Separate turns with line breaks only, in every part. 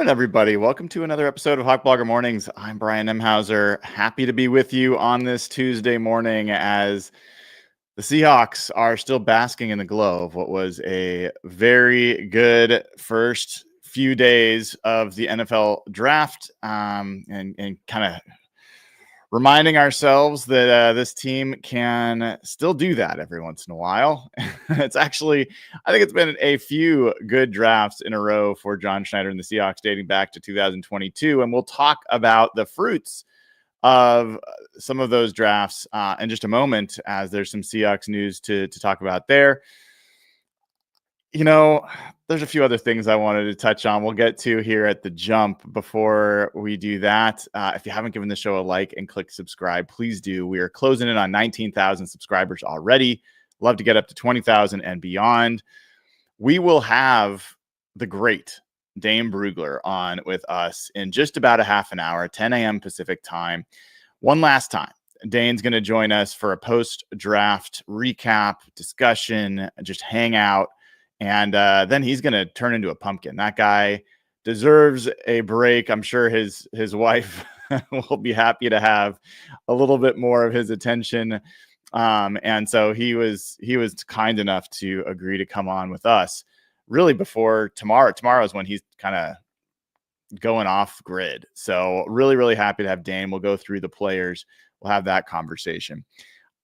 morning, everybody. Welcome to another episode of Hawk Blogger Mornings. I'm Brian Emhauser. Happy to be with you on this Tuesday morning as the Seahawks are still basking in the glow of what was a very good first few days of the NFL draft, and kind of reminding ourselves that this team can still do that every once in a while. It's actually, I think it's been a few good drafts in a row for John Schneider and the Seahawks dating back to 2022. And we'll talk about the fruits of some of those drafts in just a moment, as there's some Seahawks news to talk about there. You know, there's a few other things I wanted to touch on. We'll get to here at the jump. Before we do that, if you haven't given the show a like and click subscribe, please do. We are closing in on 19,000 subscribers already. Love to get up to 20,000 and beyond. We will have the great Dane Brugler on with us in just about a half an hour, 10 a.m. Pacific time. One last time, Dane's going to join us for a post-draft recap, discussion, just hang out. And then he's going to turn into a pumpkin. That guy deserves a break. I'm sure his wife will be happy to have a little bit more of his attention. And so he was kind enough to agree to come on with us really before tomorrow. Tomorrow is when he's kind of going off grid. So really, really happy to have Dane. We'll go through the players. We'll have that conversation.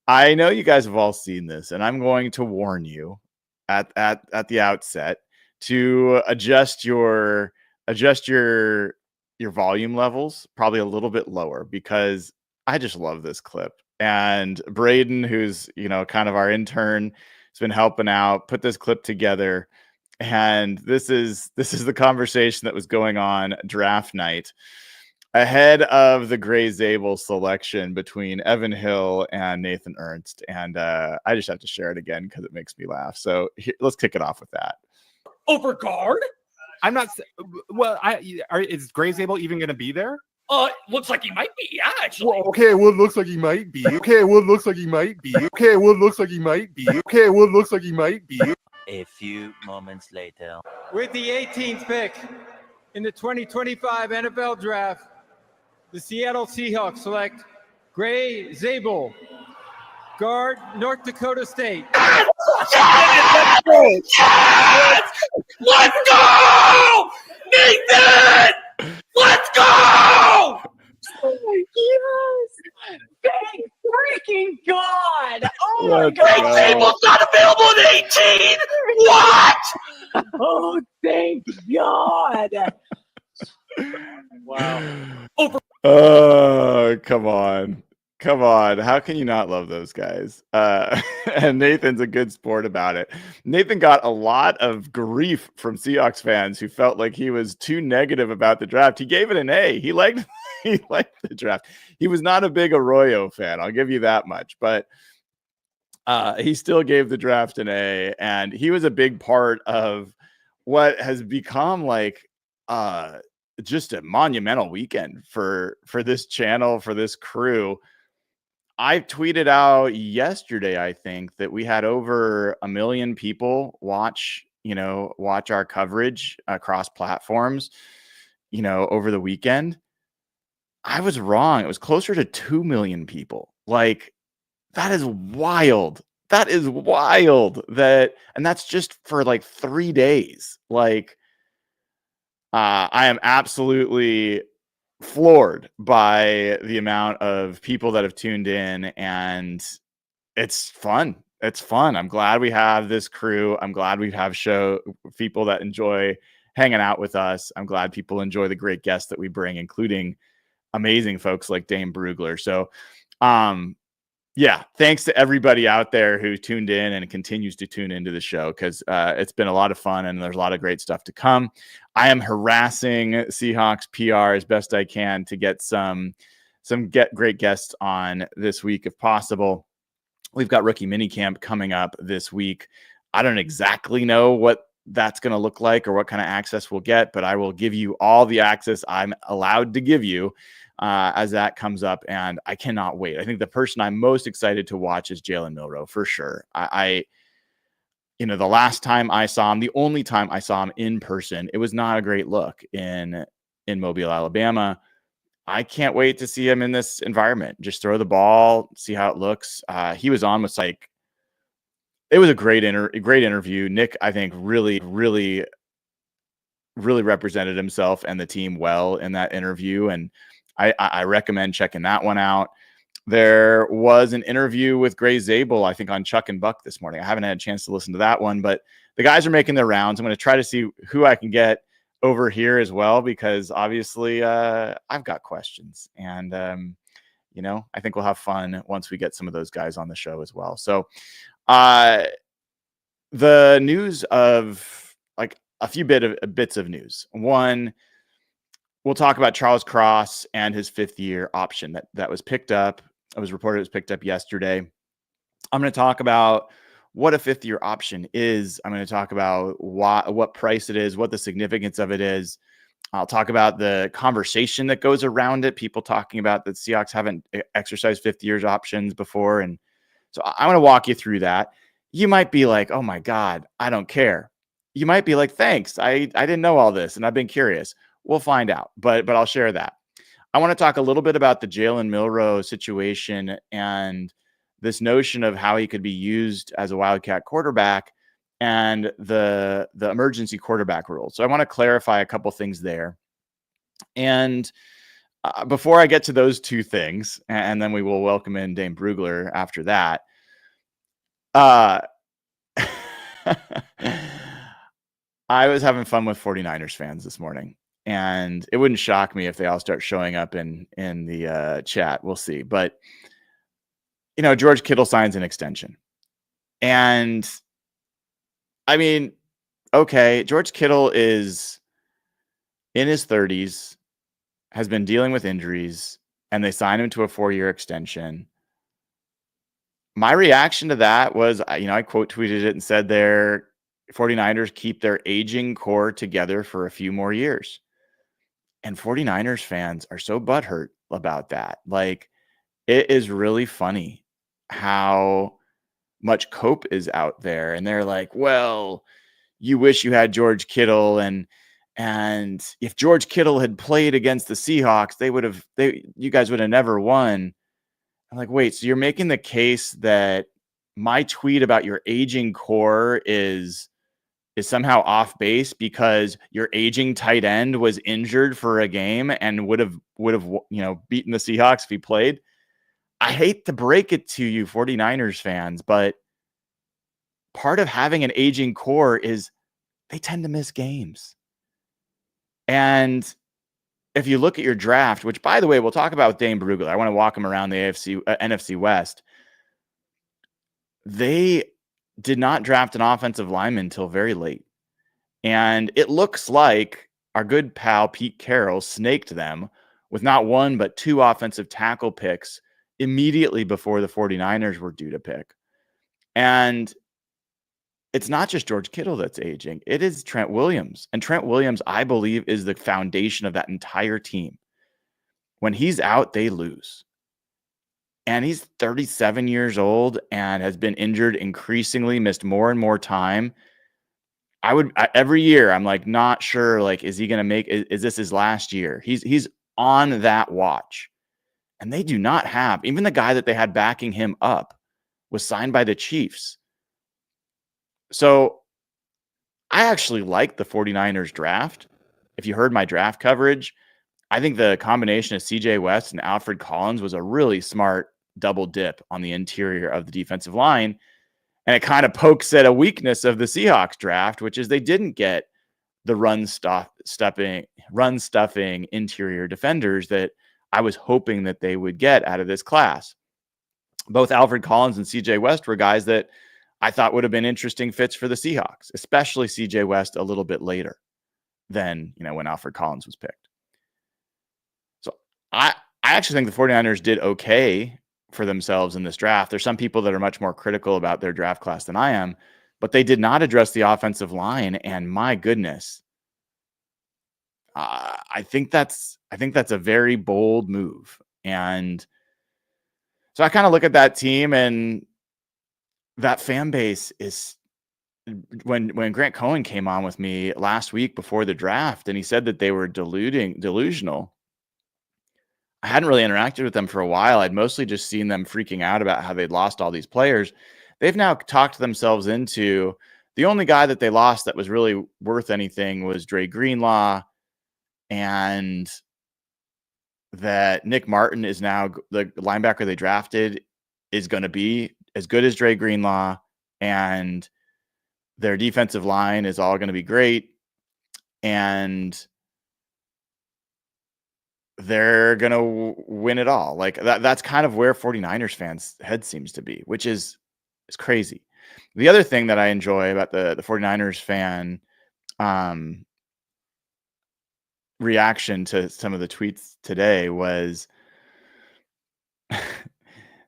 I know you guys have all seen this, and I'm going to warn you at the outset to adjust your volume levels probably a little bit lower, because I just love this clip. And Braden, who's kind of our intern, has been helping out put this clip together. And this is the conversation that was going on draft night ahead of the Gray Zabel selection between Evan Hill and Nathan Ernst. And I just have to share it again because it makes me laugh. So let's kick it off with that.
Over guard?
I'm not. Well, is Gray Zabel even going to be there?
Looks like he might be. Yeah, actually.
Well, okay, well, it looks like he might be. Okay, well, it looks like he might be. Okay, well, it looks like he might be. Okay, well, it looks like he might be.
A few moments later.
With the 18th pick in the 2025 NFL Draft, the Seattle Seahawks select Gray Zabel, guard, North Dakota State.
Yes! Let's go! Nathan! Let's go!
Yes! Thank freaking God! Oh my
Gray
God!
Zabel's not available at 18! What?
Oh, thank God!
Wow.
Oh, come on. How can you not love those guys? And Nathan's a good sport about it. Nathan got a lot of grief from Seahawks fans who felt like he was too negative about the draft. He gave it an A. He liked the draft. He was not a big Arroyo fan, I'll give you that much, but he still gave the draft an A, and he was a big part of what has become like just a monumental weekend for this channel, for this crew. I tweeted out yesterday, I think, that we had over 1 million people watch our coverage across platforms, over the weekend. I was wrong. It was closer to 2 million people. Like, that is wild. And that's just for like 3 days. Like, I am absolutely floored by the amount of people that have tuned in, and it's fun. I'm glad we have this crew. I'm glad we have people that enjoy hanging out with us. I'm glad people enjoy the great guests that we bring, including amazing folks like Dane Brugler. So, yeah, thanks to everybody out there who tuned in and continues to tune into the show, because it's been a lot of fun and there's a lot of great stuff to come. I am harassing Seahawks PR as best I can to get some great guests on this week if possible. We've got rookie minicamp coming up this week. I don't exactly know what that's going to look like or what kind of access we'll get, but I will give you all the access I'm allowed to give you as that comes up, and I cannot wait. I think the person I'm most excited to watch is Jalen Milroe, for sure. the last time I saw him, the only time I saw him in person, it was not a great look in Mobile, Alabama. I can't wait to see him in this environment. Just throw the ball, see how it looks. He was on with it was a great interview. Nick, I think, really, really, really represented himself and the team well in that interview. And I recommend checking that one out. There was an interview with Gray Zabel, I think, on Chuck and Buck this morning. I haven't had a chance to listen to that one, but the guys are making their rounds. I'm going to try to see who I can get over here as well, because obviously I've got questions. And, I think we'll have fun once we get some of those guys on the show as well. So the news of a few bits of news. One, we'll talk about Charles Cross and his 5th-year option that was picked up. It was reported it was picked up yesterday. I'm going to talk about what a 5th-year option is. I'm going to talk about what price it is, what the significance of it is. I'll talk about the conversation that goes around it. People talking about that Seahawks haven't exercised 5th-year options before. And so I'm going to walk you through that. You might be like, oh my God, I don't care. You might be like, thanks. I didn't know all this and I've been curious. We'll find out, but I'll share that. I want to talk a little bit about the Jalen Milroe situation and this notion of how he could be used as a Wildcat quarterback and the emergency quarterback rule. So I want to clarify a couple things there. And before I get to those two things, and then we will welcome in Dane Brugler after that. I was having fun with 49ers fans this morning. And it wouldn't shock me if they all start showing up in the chat. We'll see. But, George Kittle signs an extension. And, I mean, okay, George Kittle is in his 30s, has been dealing with injuries, and they signed him to a 4-year extension. My reaction to that was, I quote tweeted it and said 49ers keep their aging core together for a few more years. And 49ers fans are so butthurt about that. It is really funny how much cope is out there. And they're like, well, you wish you had George Kittle. And if George Kittle had played against the Seahawks, you guys would have never won. I'm like, wait, so you're making the case that my tweet about your aging core is somehow off base because your aging tight end was injured for a game and would have beaten the Seahawks if he played? I hate to break it to you 49ers fans, but part of having an aging core is they tend to miss games. And if you look at your draft, which by the way, we'll talk about with Dane Brugler, I want to walk him around the NFC West. They did not draft an offensive lineman until very late. And it looks like our good pal Pete Carroll snaked them with not one, but 2 offensive tackle picks immediately before the 49ers were due to pick. And it's not just George Kittle that's aging. It is Trent Williams. And Trent Williams, I believe, is the foundation of that entire team. When he's out, they lose. And he's 37 years old and has been injured increasingly, missed more and more time. Every year, I'm not sure, is he going to make, is this his last year? He's on that watch. And they do not have, even the guy that they had backing him up was signed by the Chiefs. So I actually like the 49ers draft. If you heard my draft coverage, I think the combination of CJ West and Alfred Collins was a really smart double dip on the interior of the defensive line. And it kind of pokes at a weakness of the Seahawks draft, which is they didn't get the run stuffing interior defenders that I was hoping that they would get out of this class. Both Alfred Collins and CJ West were guys that I thought would have been interesting fits for the Seahawks, especially CJ West a little bit later than, when Alfred Collins was picked. So I actually think the 49ers did okay for themselves in this draft. There's some people that are much more critical about their draft class than I am, but they did not address the offensive line. And my goodness, I think that's a very bold move. And so I kind of look at that team, and that fan base is when Grant Cohen came on with me last week before the draft, and he said that they were delusional. I hadn't really interacted with them for a while. I'd mostly just seen them freaking out about how they'd lost all these players. They've now talked themselves into the only guy that they lost that was really worth anything was Dre Greenlaw, and that Nick Martin is now the linebacker they drafted is going to be as good as Dre Greenlaw, and their defensive line is all going to be great, and they're going to win it all. Like that's kind of where 49ers fans' head seems to be, which is crazy. The other thing that I enjoy about the 49ers fan reaction to some of the tweets today was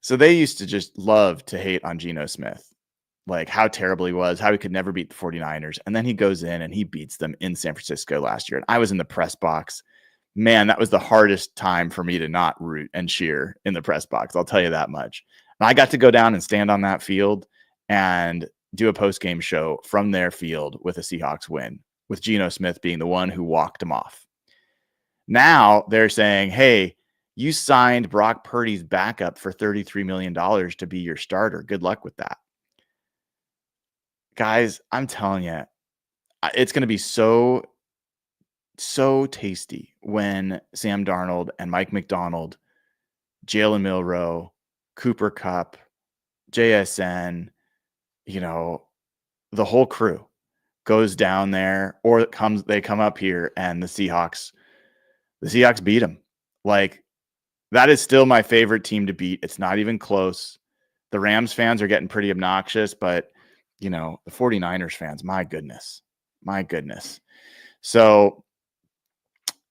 so they used to just love to hate on Geno Smith, like how terrible he was, how he could never beat the 49ers. And then he goes in and he beats them in San Francisco last year. And I was in the press box. Man, that was the hardest time for me to not root and cheer in the press box. I'll tell you that much. And I got to go down and stand on that field and do a post-game show from their field with a Seahawks win, with Geno Smith being the one who walked him off. Now they're saying, hey, you signed Brock Purdy's backup for $33 million to be your starter. Good luck with that. Guys, I'm telling you, it's going to be so tasty when Sam Darnold and Mike McDonald, Jalen Milroe, Cooper Kupp, JSN, the whole crew goes down there, or they come up here and the Seahawks beat them. Like, that is still my favorite team to beat. It's not even close. The Rams fans are getting pretty obnoxious, but the 49ers fans, my goodness. So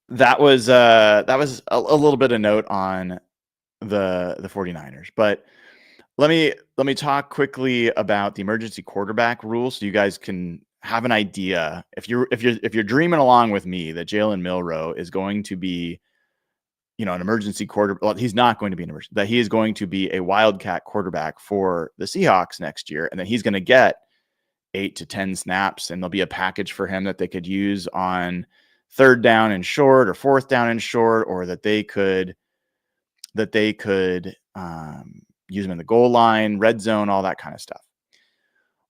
that was a little bit of note on the 49ers. But let me talk quickly about the emergency quarterback rule so you guys can have an idea. If you're dreaming along with me that Jalen Milroe is going to be an emergency quarterback. Well, he's not going to be an emergency, that he is going to be a Wildcat quarterback for the Seahawks next year, and then he's going to get 8 to 10 snaps, and there'll be a package for him that they could use on third down and short or fourth down and short, or that they could use him in the goal line, red zone, all that kind of stuff.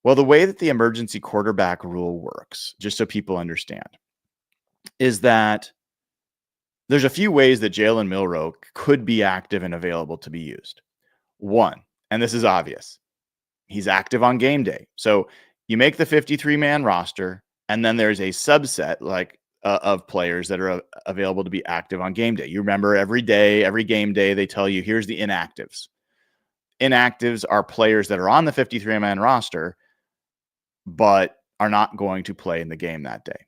Well, the way that the emergency quarterback rule works, just so people understand, is that there's a few ways that Jalen Milroe could be active and available to be used. One, and this is obvious, he's active on game day. So you make the 53-man roster, and then there's a subset of players that are available to be active on game day. You remember every game day, they tell you, here's the inactives. Inactives are players that are on the 53-man roster, but are not going to play in the game that day.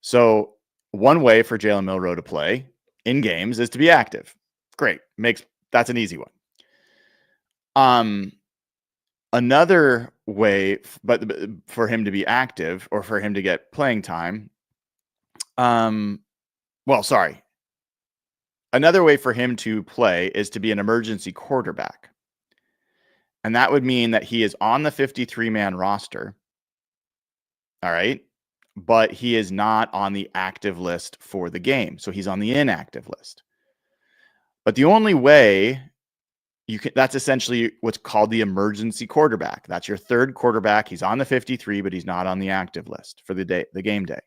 So one way for Jalen Milroe to play in games is to be active. Great. That's an easy one. Another way, but for him to be active or for him to get playing time, another way for him to play is to be an emergency quarterback. And that would mean that he is on the 53-man roster. All right. But he is not on the active list for the game. So he's on the inactive list. But the only way that's essentially what's called the emergency quarterback. That's your third quarterback. He's on the 53, but he's not on the active list for the game day.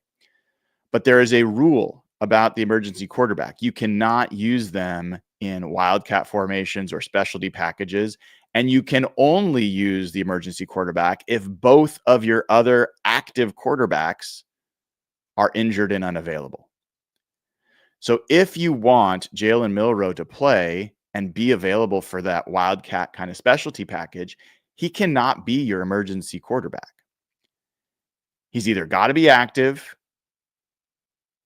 But there is a rule about the emergency quarterback. You cannot use them in Wildcat formations or specialty packages. And you can only use the emergency quarterback if both of your other active quarterbacks are injured and unavailable. So if you want Jalen Milroe to play and be available for that Wildcat kind of specialty package, he cannot be your emergency quarterback. He's either got to be active.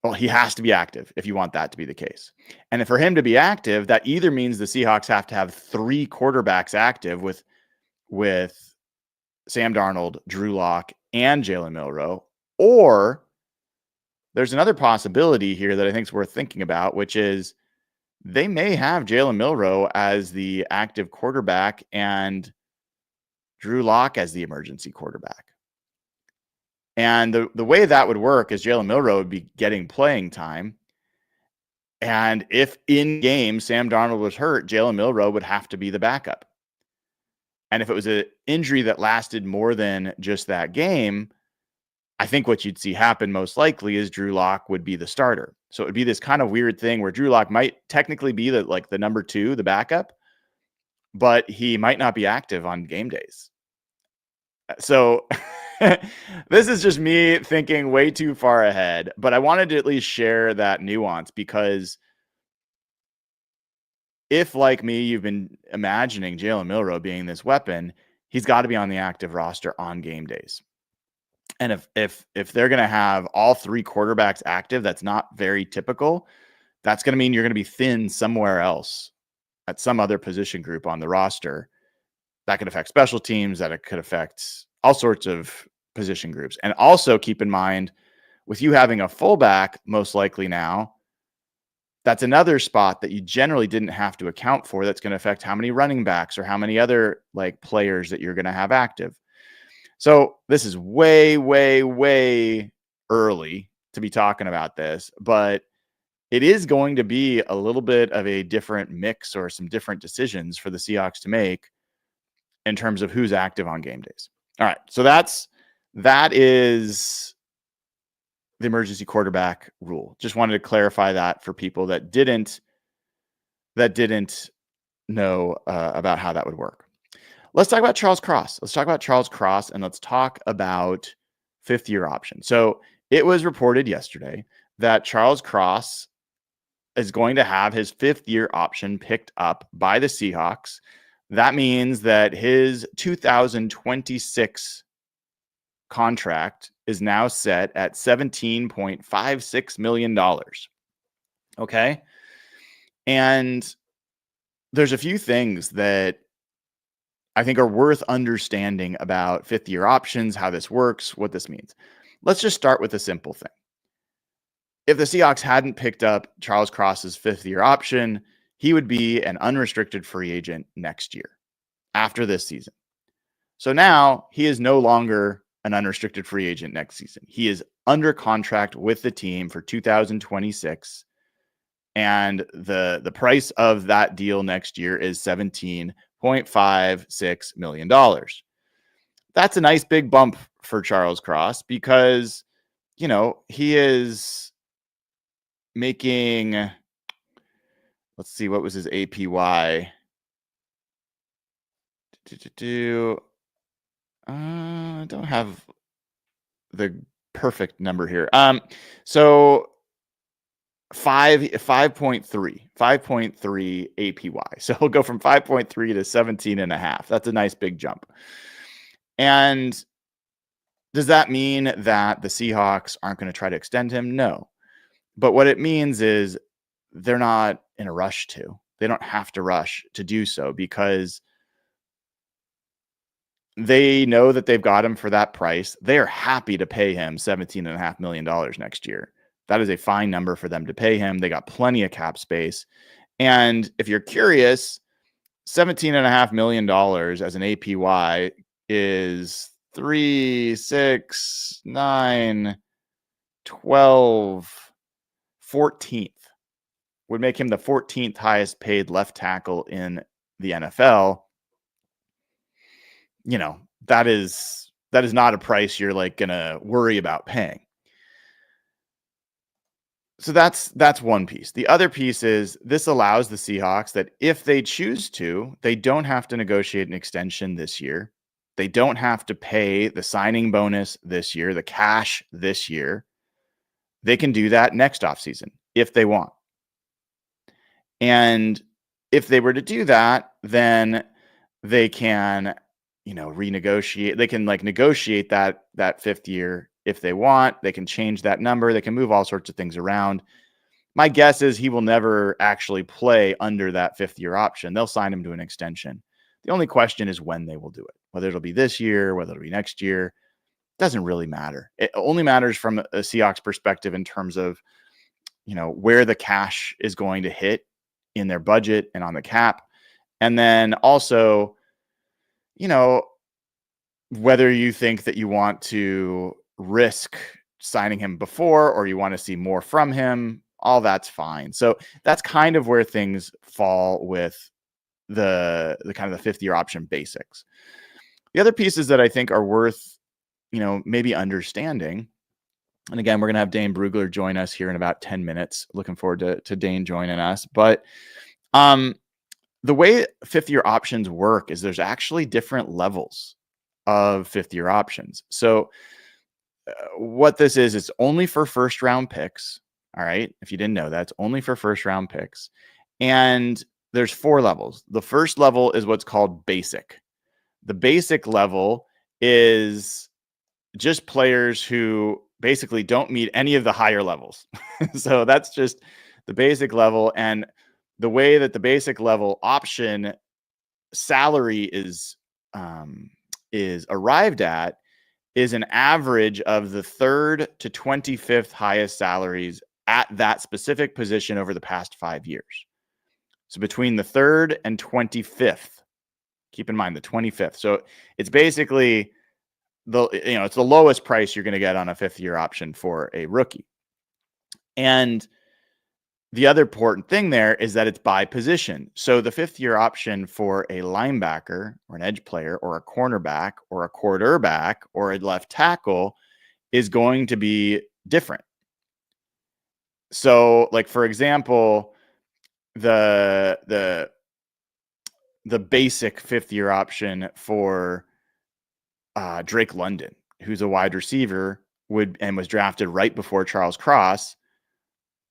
Well, he has to be active if you want that to be the case. And for him to be active, that either means the Seahawks have to have 3 quarterbacks active with Sam Darnold, Drew Lock, and Jalen Milroe, or there's another possibility here that I think is worth thinking about, which is they may have Jalen Milroe as the active quarterback and Drew Lock as the emergency quarterback. And the way that would work is Jalen Milroe would be getting playing time. And if in game Sam Darnold was hurt, Jalen Milroe would have to be the backup. And if it was an injury that lasted more than just that game, I think what you'd see happen most likely is Drew Lock would be the starter. So it would be this kind of weird thing where Drew Lock might technically be the number 2, the backup, but he might not be active on game days. So this is just me thinking way too far ahead, but I wanted to at least share that nuance because if, like me, you've been imagining Jalen Milroe being this weapon, he's got to be on the active roster on game days. And if they're going to have all 3 quarterbacks active, that's not very typical. That's going to mean you're going to be thin somewhere else at some other position group on the roster. That could affect special teams, that it could affect all sorts of position groups. And also keep in mind, with you having a fullback, most likely now, that's another spot that you generally didn't have to account for. That's going to affect how many running backs or how many other players that you're going to have active. So this is way, way, way early to be talking about this, but it is going to be a little bit of a different mix or some different decisions for the Seahawks to make in terms of who's active on game days. All right. So that is the emergency quarterback rule. Just wanted to clarify that for people that didn't know about how that would work. Let's talk about Charles Cross. And let's talk about 5th-year option. So it was reported yesterday that Charles Cross is going to have his 5th-year option picked up by the Seahawks. That means that his 2026 contract is now set at $17.56 million. Okay. And there's a few things that I think are worth understanding about 5th-year options, how this works, what this means. Let's just start with a simple thing. If the Seahawks hadn't picked up Charles Cross's 5th-year option, he would be an unrestricted free agent next year after this season. So now he is no longer an unrestricted free agent next season. He is under contract with the team for 2026. And the price of that deal next year is $17.56 million. That's a nice big bump for Charles Cross because, he is making, let's see, what was his APY? I don't have the perfect number here. So 5.3 APY. So he'll go from 5.3 to 17.5. That's a nice big jump. And does that mean that the Seahawks aren't going to try to extend him? No. But what it means is they're not in a rush to. They don't have to rush to do so because they know that they've got him for that price. They are happy to pay him $17.5 million next year. That is a fine number for them to pay him. They got plenty of cap space. And if you're curious, $17.5 million as an APY is 3, 6, 9, 12, 14th. Would make him the 14th highest paid left tackle in the NFL. That is not a price you're gonna worry about paying. So that's one piece. The other piece is this allows the Seahawks that if they choose to, they don't have to negotiate an extension this year. They don't have to pay the signing bonus this year, the cash this year. They can do that next offseason if they want. And if they were to do that, then they can, renegotiate. They can negotiate that 5th year if they want. They can change that number. They can move all sorts of things around. My guess is he will never actually play under that 5th-year option. They'll sign him to an extension. The only question is when they will do it. Whether it'll be this year, whether it'll be next year, doesn't really matter. It only matters from a Seahawks perspective in terms of, where the cash is going to hit in their budget and on the cap. And then also, whether you think that you want to risk signing him before, or you want to see more from him, all that's fine. So that's kind of where things fall with the kind of the fifth year option basics. The other pieces that I think are worth, maybe understanding. And again, we're going to have Dane Brugler join us here in about 10 minutes. Looking forward to Dane joining us. But the way fifth year options work is there's actually different levels of fifth year options. So what this is, it's only for first round picks. All right. If you didn't know that, it's only for first round picks. And there's 4 levels. The first level is what's called basic. The basic level is just players who basically don't meet any of the higher levels. So that's just the basic level. And the way that the basic level option salary is arrived at is an average of the 3rd to 25th highest salaries at that specific position over the past 5 years. So between the 3rd and 25th, keep in mind the 25th. So it's basically it's the lowest price you're going to get on a fifth year option for a rookie. And the other important thing there is that it's by position. So the fifth year option for a linebacker or an edge player or a cornerback or a quarterback or a left tackle is going to be different. So like, for example, the basic fifth year option for Drake London, who's a wide receiver, was drafted right before Charles Cross,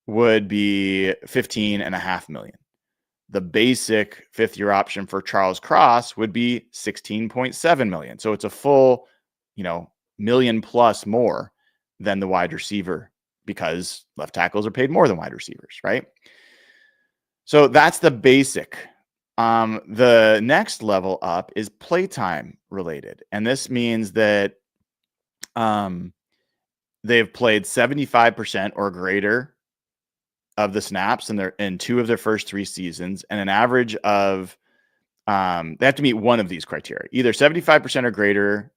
would be $15.5 million. The basic fifth year option for Charles Cross would be $16.7 million. So it's a full, million plus more than the wide receiver, because left tackles are paid more than wide receivers, right? So that's the basic. The next level up is playtime related. And this means that they've played 75% or greater of the snaps in 2 of their first 3 seasons, and an average of they have to meet one of these criteria: either 75% or greater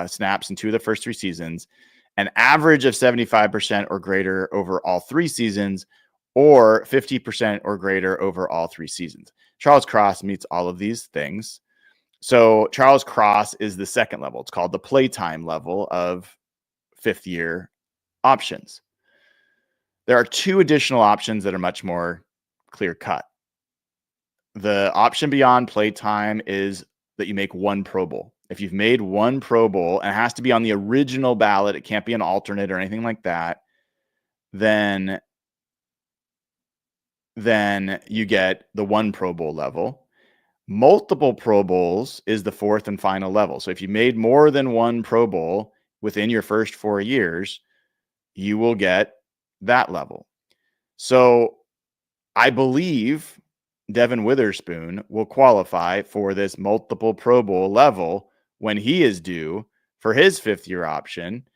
snaps in 2 of the first 3 seasons, an average of 75% or greater over all 3 seasons, or 50% or greater over all 3 seasons. Charles Cross meets all of these things. So Charles Cross is the second level. It's called the playtime level of fifth year options. There are 2 additional options that are much more clear cut. The option beyond playtime is that you make 1 Pro Bowl. If you've made 1 Pro Bowl, and it has to be on the original ballot, it can't be an alternate or anything like that, then you get the 1 Pro Bowl level. Multiple Pro Bowls is the 4th and final level. So if you made more than 1 Pro Bowl within your first 4 years, you will get that level. So I believe Devin Witherspoon will qualify for this multiple Pro Bowl level when he is due for his fifth year option.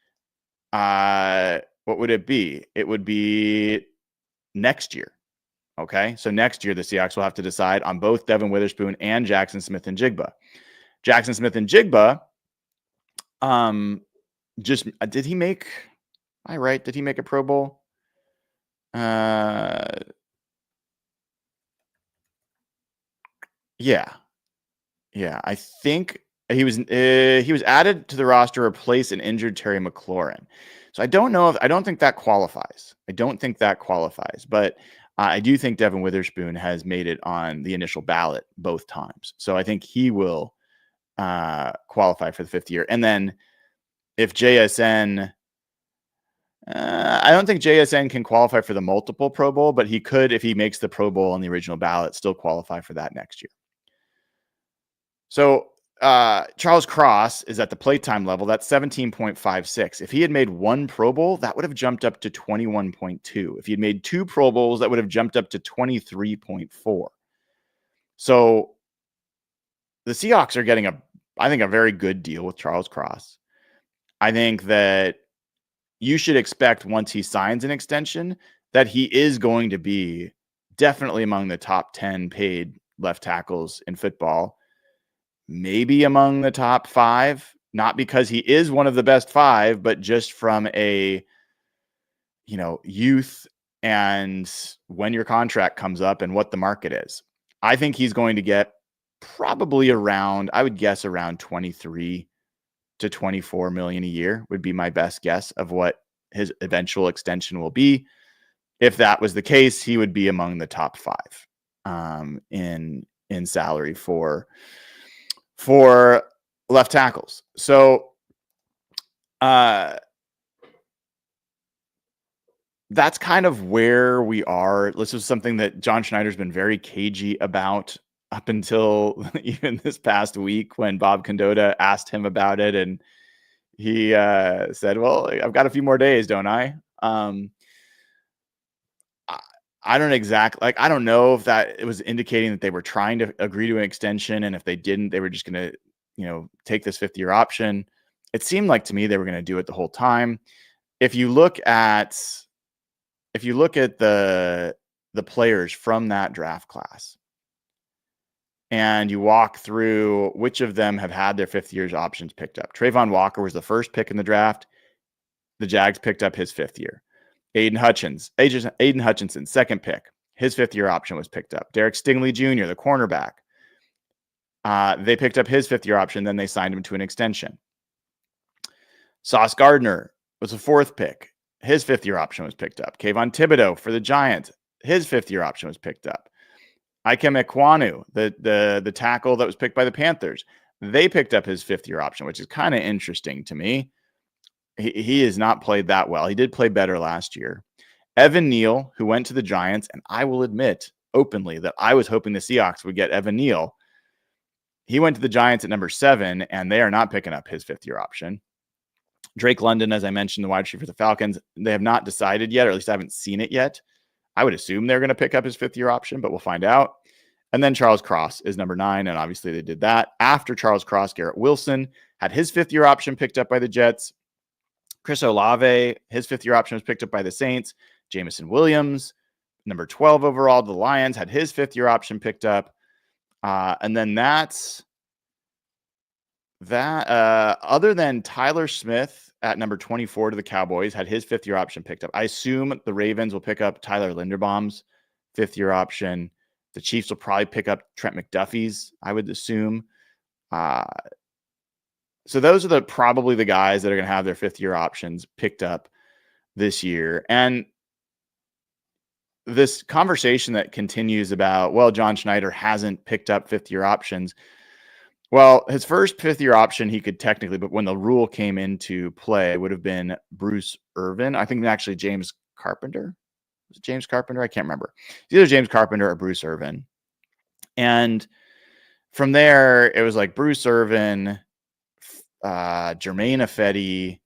What would it be? It would be next year. Okay. So next year, the Seahawks will have to decide on both Devin Witherspoon and Jackson Smith-Njigba. Jackson Smith-Njigba, did he make a Pro Bowl? Yeah. I think he was added to the roster to replace an injured Terry McLaurin. So I don't think that qualifies. But I do think Devin Witherspoon has made it on the initial ballot both times. So I think he will qualify for the fifth year. And then if JSN, I don't think JSN can qualify for the multiple Pro Bowl, but he could, if he makes the Pro Bowl on the original ballot, still qualify for that next year. So Charles Cross is at the playtime level. That's 17.56. If he had made 1 Pro Bowl, that would have jumped up to 21.2. If he had made 2 Pro Bowls, that would have jumped up to 23.4. So the Seahawks are getting I think a very good deal with Charles Cross. I think that you should expect, once he signs an extension, that he is going to be definitely among the top 10 paid left tackles in football. Maybe among the top 5 not because he is one of the best 5, but just from a, youth and when your contract comes up and what the market is. I think he's going to get probably around, I would guess around 23 to 24 million a year would be my best guess of what his eventual extension will be. If that was the case, he would be among the top 5 in salary for left tackles. So that's kind of where we are. This is something that John Schneider's been very cagey about up until even this past week when Bob Condotta asked him about it. And he said, well, I've got a few more days, don't I? I don't exactly, I don't know if that it was indicating that they were trying to agree to an extension. And if they didn't, they were just going to, take this 5th-year option. It seemed like to me they were going to do it the whole time. If you look at the players from that draft class and you walk through which of them have had their 5th year's options picked up. Trayvon Walker was the first pick in the draft. The Jags picked up his 5th year. Aiden Hutchinson, second pick. His 5th-year option was picked up. Derek Stingley Jr., the cornerback. They picked up his 5th-year option. Then they signed him to an extension. Sauce Gardner was the 4th pick. His 5th-year option was picked up. Kayvon Thibodeau for the Giants. His 5th-year option was picked up. Ikem Ekwonu, the tackle that was picked by the Panthers. They picked up his 5th-year option, which is kind of interesting to me. He has not played that well. He did play better last year. Evan Neal, who went to the Giants, and I will admit openly that I was hoping the Seahawks would get Evan Neal. He went to the Giants at number 7, and they are not picking up his 5th-year option. Drake London, as I mentioned, the wide receiver for the Falcons, they have not decided yet, or at least I haven't seen it yet. I would assume they're going to pick up his 5th-year option, but we'll find out. And then Charles Cross is number 9, and obviously they did that. After Charles Cross, Garrett Wilson had his 5th-year option picked up by the Jets. Chris Olave, his 5th-year option was picked up by the Saints. Jameson Williams, number 12 overall, the Lions, had his 5th-year option picked up. And then that's that. Other than Tyler Smith at number 24 to the Cowboys, had his 5th-year option picked up. I assume the Ravens will pick up Tyler Linderbaum's 5th-year option. The Chiefs will probably pick up Trent McDuffie's, I would assume. So those are probably the guys that are going to have their 5th-year options picked up this year. And this conversation that continues about, well, John Schneider hasn't picked up 5th-year options. Well, his first 5th-year option, he could technically, but when the rule came into play, it would have been Bruce Irvin. I think actually James Carpenter. Was it James Carpenter? I can't remember. It's either James Carpenter or Bruce Irvin. And from there, it was like Bruce Irvin, Jermaine Ifedi,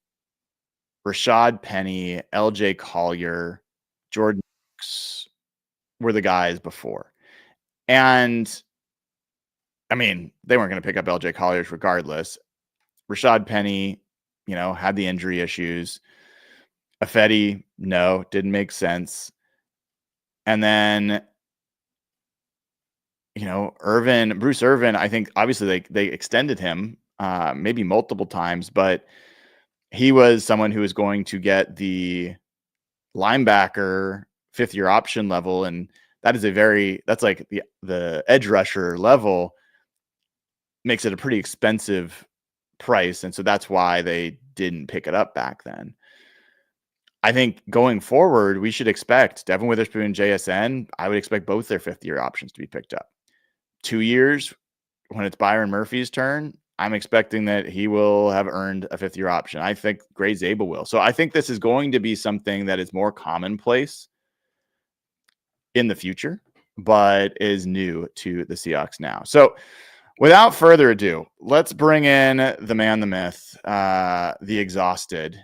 Rashad Penny, LJ Collier, Jordan Brooks were the guys before. And I mean, they weren't going to pick up LJ Collier's regardless. Rashad Penny, had the injury issues. Ifedi, no, didn't make sense. And then, Bruce Irvin, I think obviously they extended him maybe multiple times, but he was someone who was going to get the linebacker 5th-year option level. And that is that's like the edge rusher level, makes it a pretty expensive price. And so that's why they didn't pick it up back then. I think going forward, we should expect Devin Witherspoon and JSN. I would expect both their 5th-year options to be picked up. 2 years, when it's Byron Murphy's turn, I'm expecting that he will have earned a 5th-year option. I think Gray Zabel will. So I think this is going to be something that is more commonplace in the future, but is new to the Seahawks now. So without further ado, let's bring in the man, the myth, the exhausted,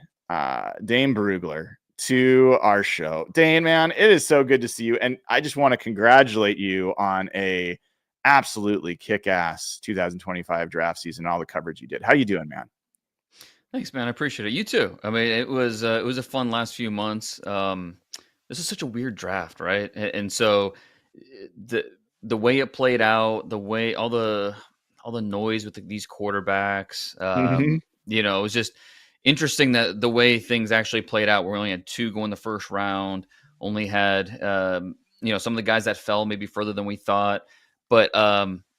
Dane Brugler to our show. Dane, man, it is so good to see you. And I just want to congratulate you on a absolutely kick-ass 2025 draft season, all the coverage you did. How you doing, man?
Thanks, man. I appreciate it. You too. I mean, it was a fun last few months. This is such a weird draft, right? And so the way it played out, the way all the all the noise with these quarterbacks.
Mhm.
You know, it was just interesting that the way things actually played out. We only had 2 go in the first round. Only had you know, some of the guys that fell maybe further than we thought. But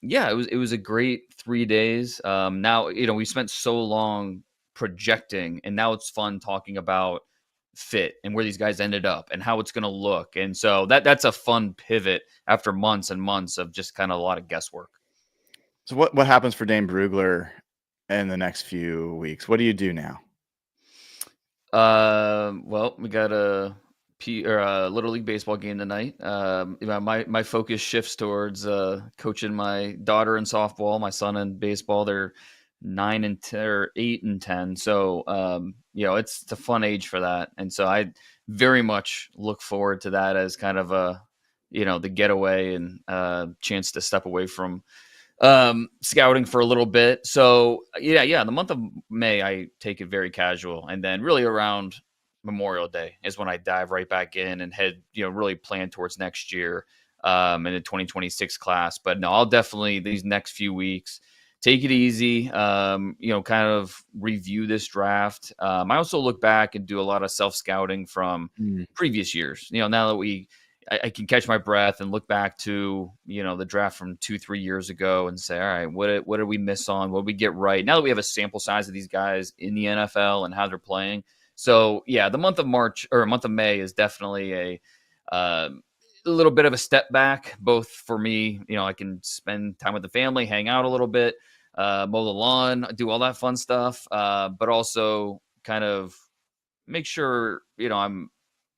yeah, it was a great 3 days. Now, you know, we spent so long projecting, and now it's fun talking about fit and where these guys ended up and how it's going to look. And so that's a fun pivot after months and months of just kind of a lot of guesswork.
So what happens for Dane Brugler in the next few weeks? What do you do now?
Well, we got a Little League baseball game tonight. You know, my focus shifts towards coaching my daughter in softball, my son in baseball. They're 9 and 10 or 8 and 10. So, you know, it's a fun age for that. And so I very much look forward to that as kind of a, you know, the getaway and chance to step away from scouting for a little bit. So yeah, the month of May, I take it very casual. And then really around Memorial Day is when I dive right back in and head, you know, really plan towards next year in the 2026 class. But no, I'll definitely these next few weeks take it easy, you know, kind of review this draft. I also look back and do a lot of self-scouting from previous years. You know, now that I can catch my breath and look back to, you know, the draft from 2-3 years ago and say, all right, what did we miss on? What did we get right? Now that we have a sample size of these guys in the NFL and how they're playing. So yeah, the month of May is definitely a little bit of a step back, both for me. You know, I can spend time with the family, hang out a little bit, mow the lawn, do all that fun stuff, but also kind of make sure, you know,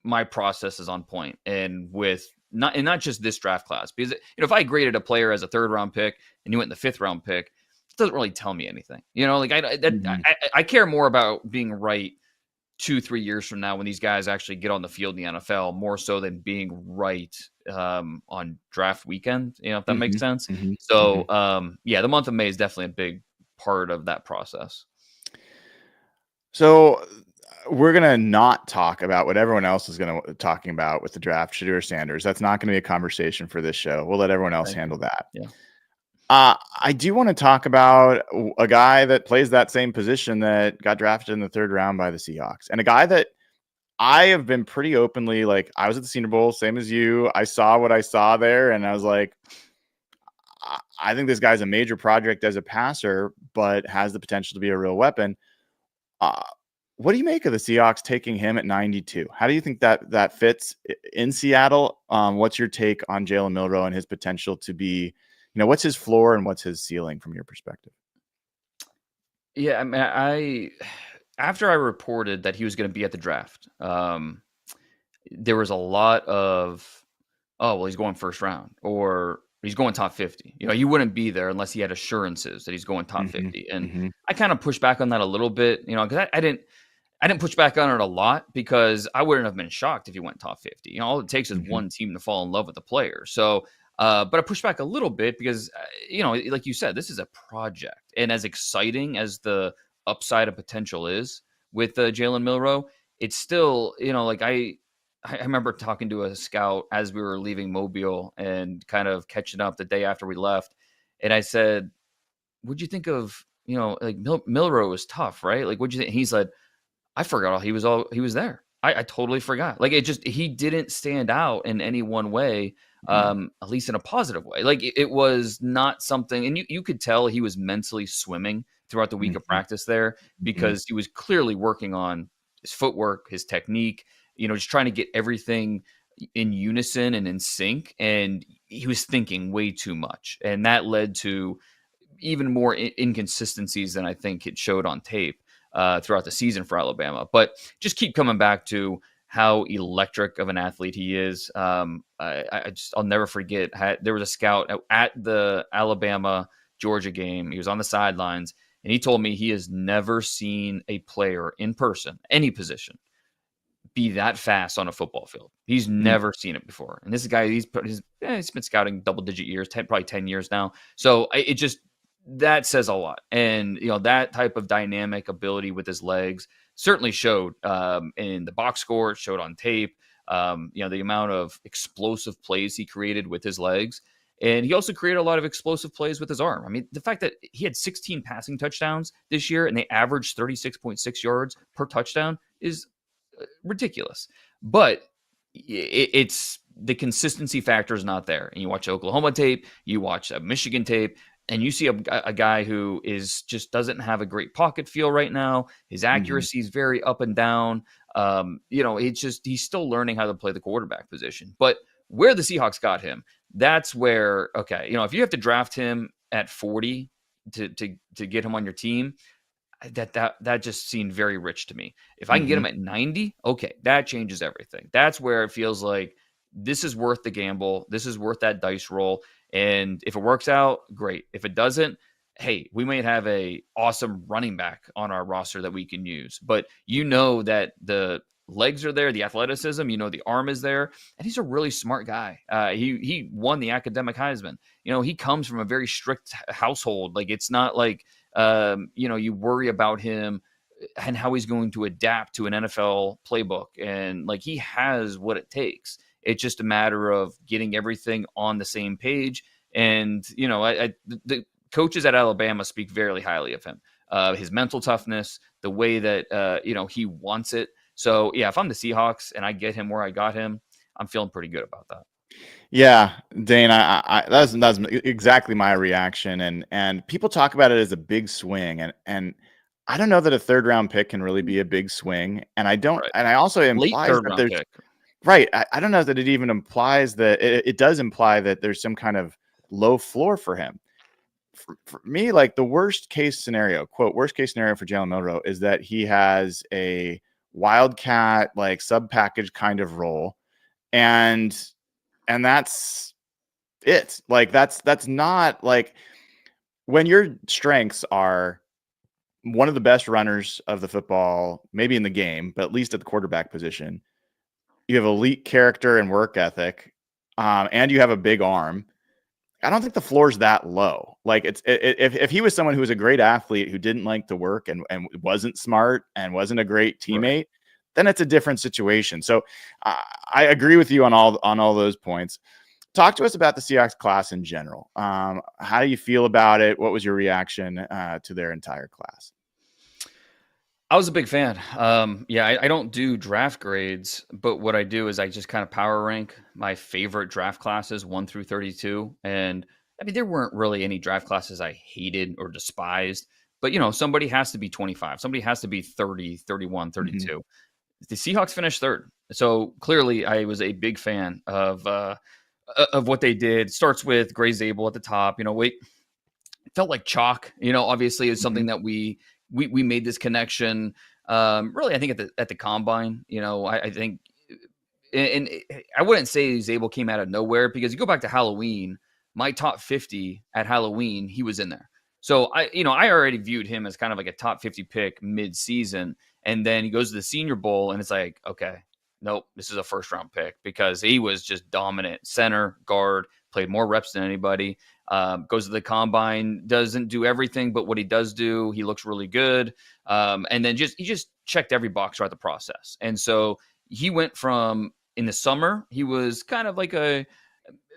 my process is on point and with not just this draft class, because, you know, if I graded a player as a 3rd round pick and you went in the 5th round pick, it doesn't really tell me anything. You know, like I care more about being right 2-3 years from now when these guys actually get on the field in the NFL, more so than being right on draft weekend, you know, if that makes sense. So yeah, the month of May is definitely a big part of that process.
So we're going to not talk about what everyone else is going to talking about with the draft, Shadur Sanders. That's not going to be a conversation for this show. We'll let everyone else handle that.
Yeah.
I do want to talk about a guy that plays that same position that got drafted in the 3rd round by the Seahawks, and a guy that I have been pretty openly, like, I was at the Senior Bowl, same as you. I saw what I saw there, and I was like, I think this guy's a major project as a passer, but has the potential to be a real weapon. What do you make of the Seahawks taking him at 92? How do you think that fits in Seattle? What's your take on Jalen Milroe and his potential to be, you know, what's his floor and what's his ceiling from your perspective?
Yeah, I mean, after I reported that he was going to be at the draft, there was a lot of, oh, well, he's going 1st round or he's going top 50. You know, he wouldn't be there unless he had assurances that he's going top 50. And I kind of pushed back on that a little bit, you know, because I didn't push back on it a lot because I wouldn't have been shocked if he went top 50. You know, all it takes is one team to fall in love with the player. So, but I pushed back a little bit because, you know, like you said, this is a project. And as exciting as the upside of potential is with Jalen Milroe, it's still, you know, like I remember talking to a scout as we were leaving Mobile and kind of catching up the day after we left. And I said, what'd you think of, you know, like Milroe was tough, right? Like, what'd you think? He said, I forgot he was there. I totally forgot. Like, he didn't stand out in any one way, at least in a positive way. Like, it was not something, and you could tell he was mentally swimming throughout the week of practice there because he was clearly working on his footwork, his technique, you know, just trying to get everything in unison and in sync. And he was thinking way too much. And that led to even more inconsistencies than I think it showed on tape throughout the season for Alabama. But just keep coming back to how electric of an athlete he is. I'll never forget. There was a scout at the Alabama-Georgia game. He was on the sidelines, and he told me he has never seen a player in person, any position, be that fast on a football field. He's never seen it before. And this guy, he's been scouting double-digit years, probably 10 years now. So that says a lot. And, you know, that type of dynamic ability with his legs certainly showed in the box score, it showed on tape, you know, the amount of explosive plays he created with his legs. And he also created a lot of explosive plays with his arm. I mean, the fact that he had 16 passing touchdowns this year and they averaged 36.6 yards per touchdown is ridiculous. But it's the consistency factor is not there. And you watch Oklahoma tape, you watch Michigan tape, and you see a guy who is just doesn't have a great pocket feel right now. His accuracy is very up and down. It's just he's still learning how to play the quarterback position. But where the Seahawks got him, that's where, okay, if you have to draft him at 40 to get him on your team, that just seemed very rich to me. If I can get him at 90, okay, that changes everything. That's where it feels like this is worth the gamble. This is worth that dice roll. And if it works out, great. If it doesn't, hey, we might have a awesome running back on our roster that we can use. But that the legs are there, the athleticism, the arm is there, and he's a really smart guy. He won the academic Heisman. He comes from a very strict household. Like, it's not like you worry about him and how he's going to adapt to an NFL playbook. And like, he has what it takes. It's just a matter of getting everything on the same page. And, the coaches at Alabama speak very highly of him, his mental toughness, the way that, he wants it. So, yeah, if I'm the Seahawks and I get him where I got him, I'm feeling pretty good about that.
Yeah, Dane, that's exactly my reaction. And people talk about it as a big swing. And I don't know that a third round pick can really be a big swing. And I don't, and I also implies that there's pick. Right. I don't know that it even implies that it does imply that there's some kind of low floor for him. For me, like, the worst case scenario for Jalen Milroe is that he has a Wildcat, like, sub package kind of role. And that's it. Like, that's not, like, when your strengths are one of the best runners of the football, maybe in the game, but at least at the quarterback position, you have elite character and work ethic, and you have a big arm. I don't think the floor's that low. Like, if he was someone who was a great athlete who didn't like to work and wasn't smart and wasn't a great teammate, then it's a different situation. So I agree with you on all those points. Talk to us about the Seahawks class in general. How do you feel about it? What was your reaction to their entire class?
I was a big fan. I don't do draft grades, but what I do is I just kind of power rank my favorite draft classes 1 through 32. And I mean, there weren't really any draft classes I hated or despised, but somebody has to be 25. Somebody has to be 30, 31, 32. The Seahawks finished third. So clearly I was a big fan of what they did. It starts with Gray Zabel at the top. It felt like chalk. Obviously it's something that we made this connection. Really, I think at the combine. I think, and I wouldn't say Zabel came out of nowhere, because you go back to Halloween, my top 50 at Halloween, he was in there. So I already viewed him as kind of like a top 50 pick mid-season, and then he goes to the Senior Bowl, and it's like, okay, nope, this is a first round pick, because he was just dominant center, guard, played more reps than anybody. Goes to the combine, doesn't do everything, but what he does do, he looks really good. And then he just checked every box throughout the process. And so he went from, in the summer, he was kind of like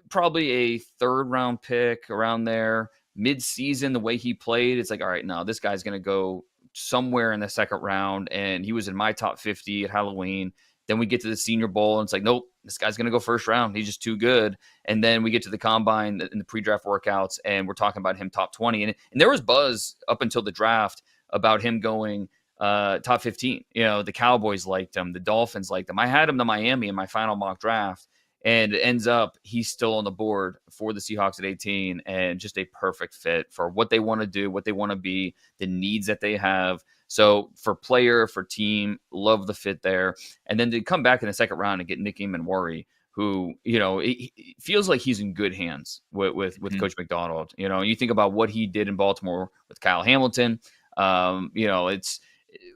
probably a third round pick around there. Mid-season, the way he played, it's like, all right, now this guy's going to go somewhere in the second round. And he was in my top 50 at Halloween. Then we get to the Senior Bowl, and it's like, nope, this guy's going to go first round. He's just too good. And then we get to the combine and the pre-draft workouts, and we're talking about him top 20. And there was buzz up until the draft about him going top 15. The Cowboys liked him. The Dolphins liked him. I had him to Miami in my final mock draft, and it ends up he's still on the board for the Seahawks at 18, and just a perfect fit for what they want to do, what they want to be, the needs that they have. So for player, for team, love the fit there. And then to come back in the second round and get Nick Eamon-Worry, who, it feels like he's in good hands with Coach McDonald. You think about what he did in Baltimore with Kyle Hamilton. It's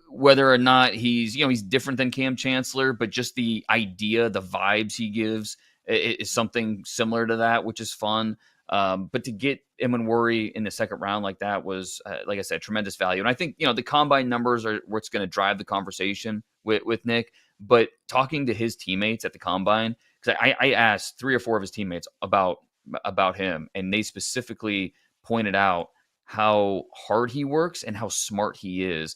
whether or not he's different than Cam Chancellor, but just the idea, the vibes he gives is something similar to that, which is fun. But to get Eamon-Worry in the second round like that was, like I said, tremendous value. And I think, the combine numbers are what's going to drive the conversation with Nick. But talking to his teammates at the combine, because I asked 3 or 4 of his teammates about about him, and they specifically pointed out how hard he works and how smart he is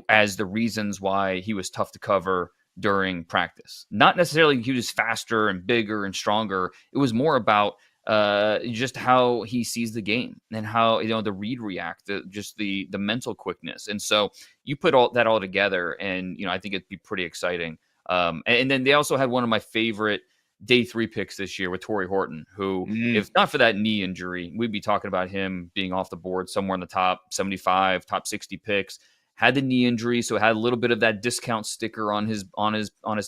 as the reasons why he was tough to cover during practice. Not necessarily he was faster and bigger and stronger. It was more about just how he sees the game and how, the read react, just the mental quickness. And so you put all that together, and, I think it'd be pretty exciting. And then they also had one of my favorite day 3 picks this year with Torrey Horton, who, if not for that knee injury, we'd be talking about him being off the board somewhere in the top 75, top 60 picks. Had the knee injury, so it had a little bit of that discount sticker on his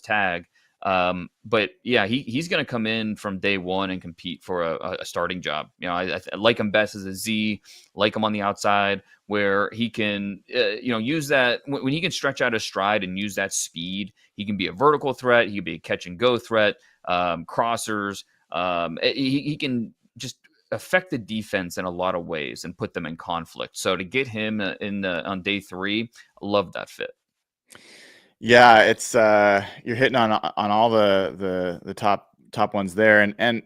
tag. But yeah, he's going to come in from day one and compete for a starting job. I like him best as a Z, like him on the outside where he can, use that when he can stretch out his stride and use that speed. He can be a vertical threat. He can be a catch and go threat, crossers. He can just affect the defense in a lot of ways and put them in conflict. So to get him on day 3, I love that fit.
Yeah, it's you're hitting on all the top ones there, and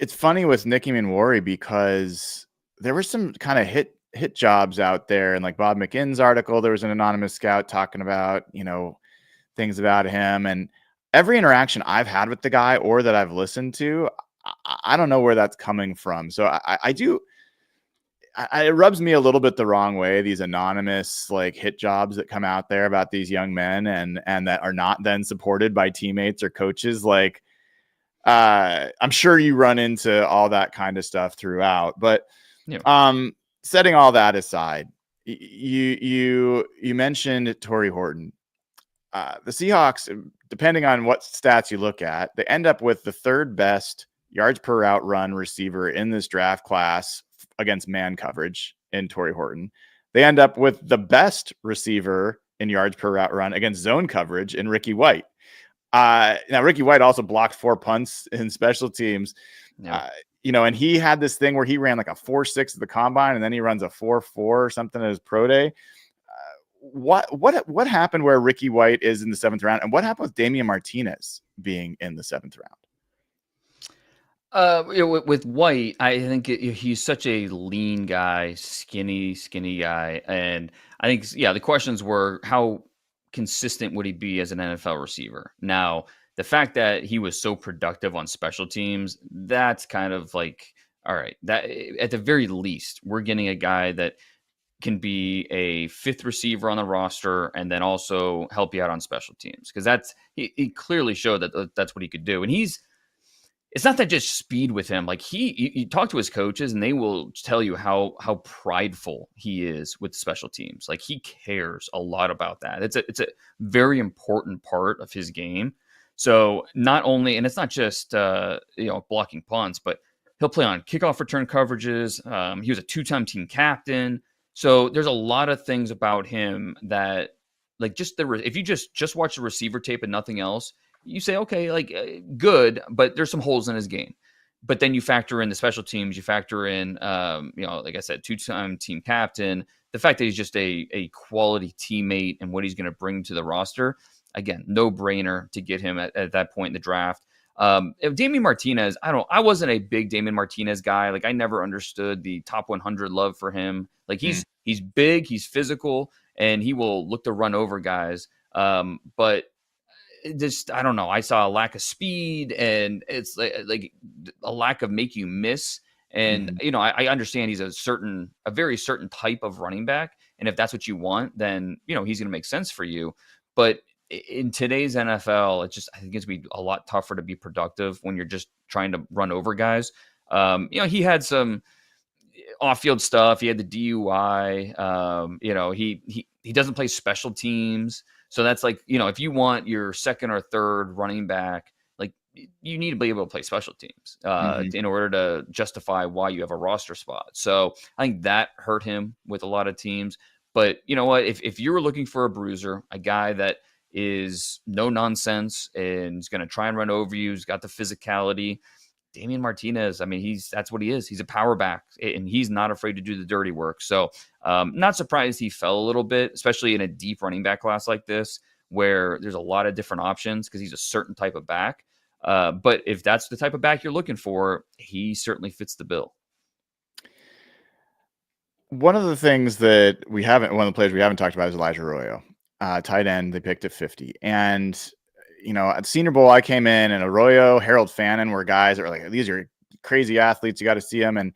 it's funny with Nicky Manwari because there were some kind of hit jobs out there, and like Bob McInn's article, there was an anonymous scout talking about things about him, and every interaction I've had with the guy or that I've listened to, I don't know where that's coming from. So it rubs me a little bit the wrong way, these anonymous like hit jobs that come out there about these young men and that are not then supported by teammates or coaches. Like, I'm sure you run into all that kind of stuff throughout, but setting all that aside, you mentioned Torrey Horton. The Seahawks, depending on what stats you look at, they end up with the 3rd best yards per route run receiver in this draft class against man coverage in Torrey Horton. They end up with the best receiver in yards per route run against zone coverage in Ricky White. Now Ricky White also blocked 4 punts in special teams. And he had this thing where he ran like a 4.6 at the combine, and then he runs a 4.4 or something at his pro day. What happened where Ricky White is in the 7th round, and what happened with Damian Martinez being in the 7th round?
With White, I think he's such a lean guy, skinny guy. And I think, the questions were how consistent would he be as an NFL receiver? Now, the fact that he was so productive on special teams, that's kind of like, all right, that at the very least, we're getting a guy that can be a 5th receiver on the roster and then also help you out on special teams. Because he clearly showed that that's what he could do. And it's not that just speed with him. Like you talk to his coaches and they will tell you how prideful he is with special teams. Like he cares a lot about that. It's a very important part of his game. So not only, and it's not just blocking punts, but he'll play on kickoff return coverages. He was a 2-time team captain. So there's a lot of things about him that, like, if you just watch the receiver tape and nothing else, you say, okay, good, but there's some holes in his game. But then you factor in the special teams, you factor in, like I said, 2-time team captain, the fact that he's just a quality teammate and what he's going to bring to the roster. Again, no brainer to get him at that point in the draft. Damian Martinez, I wasn't a big Damian Martinez guy. Like I never understood the top 100 love for him. Like he's big, he's physical, and he will look to run over guys. But just, I don't know. I saw a lack of speed, and it's like a lack of make you miss. And, I understand he's a very certain type of running back. And if that's what you want, then, he's going to make sense for you. But in today's NFL, I think it's going to be a lot tougher to be productive when you're just trying to run over guys. He had some off-field stuff. He had the DUI. He doesn't play special teams. So that's like, if you want your 2nd or 3rd running back, like you need to be able to play special teams in order to justify why you have a roster spot. So I think that hurt him with a lot of teams. But you know what? If you were looking for a bruiser, a guy that is no nonsense and is going to try and run over you, he's got the physicality, Damian Martinez, I mean, that's what he is. He's a power back, and he's not afraid to do the dirty work. So not surprised he fell a little bit, especially in a deep running back class like this, where there's a lot of different options because he's a certain type of back. But if that's the type of back you're looking for, he certainly fits the bill.
One of the things that one of the players we haven't talked about is Elijah Arroyo, tight end. They picked at 50. And, at Senior Bowl, I came in and Arroyo, Harold Fannin were guys that were like, these are crazy athletes. You got to see them. And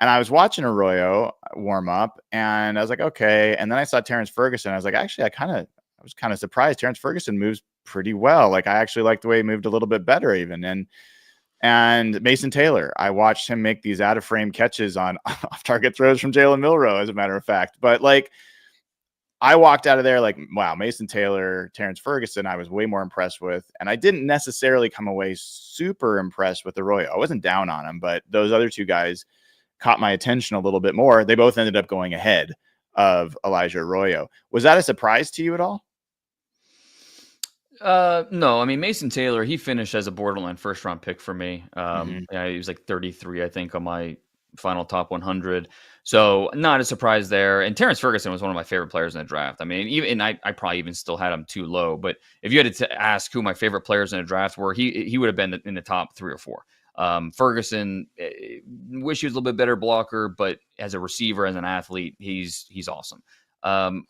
I was watching Arroyo warm up and I was like, okay. And then I saw Terrence Ferguson. I was like, actually, I was kind of surprised. Terrence Ferguson moves pretty well. Like, I actually like the way he moved a little bit better even. And Mason Taylor, I watched him make these out of frame catches on off target throws from Jalen Milroe, as a matter of fact. But like, I walked out of there like, wow, Mason Taylor, Terrence Ferguson, I was way more impressed with. And I didn't necessarily come away super impressed with Arroyo. I wasn't down on him, but those other two guys caught my attention a little bit more. They both ended up going ahead of Elijah Arroyo. Was that a surprise to you at all?
No, I mean, Mason Taylor, he finished as a borderline first round pick for me. Yeah, he was like 33, I think, on my final top 100. So not a surprise there. And Terrence Ferguson was one of my favorite players in the draft. I mean, I probably even still had him too low, but if you had to ask who my favorite players in the draft were, he would have been in the top 3 or 4. Ferguson, wish he was a little bit better blocker, but as a receiver, as an athlete, he's awesome.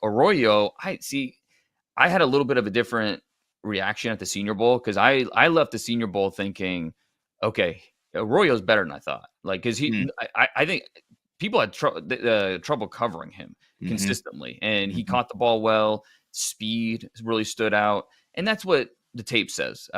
Arroyo, I had a little bit of a different reaction at the Senior Bowl because I left the Senior Bowl thinking, okay, Arroyo's better than I thought. Like, because I think people had trouble covering him consistently, and he caught the ball well. Speed really stood out, and that's what the tape says.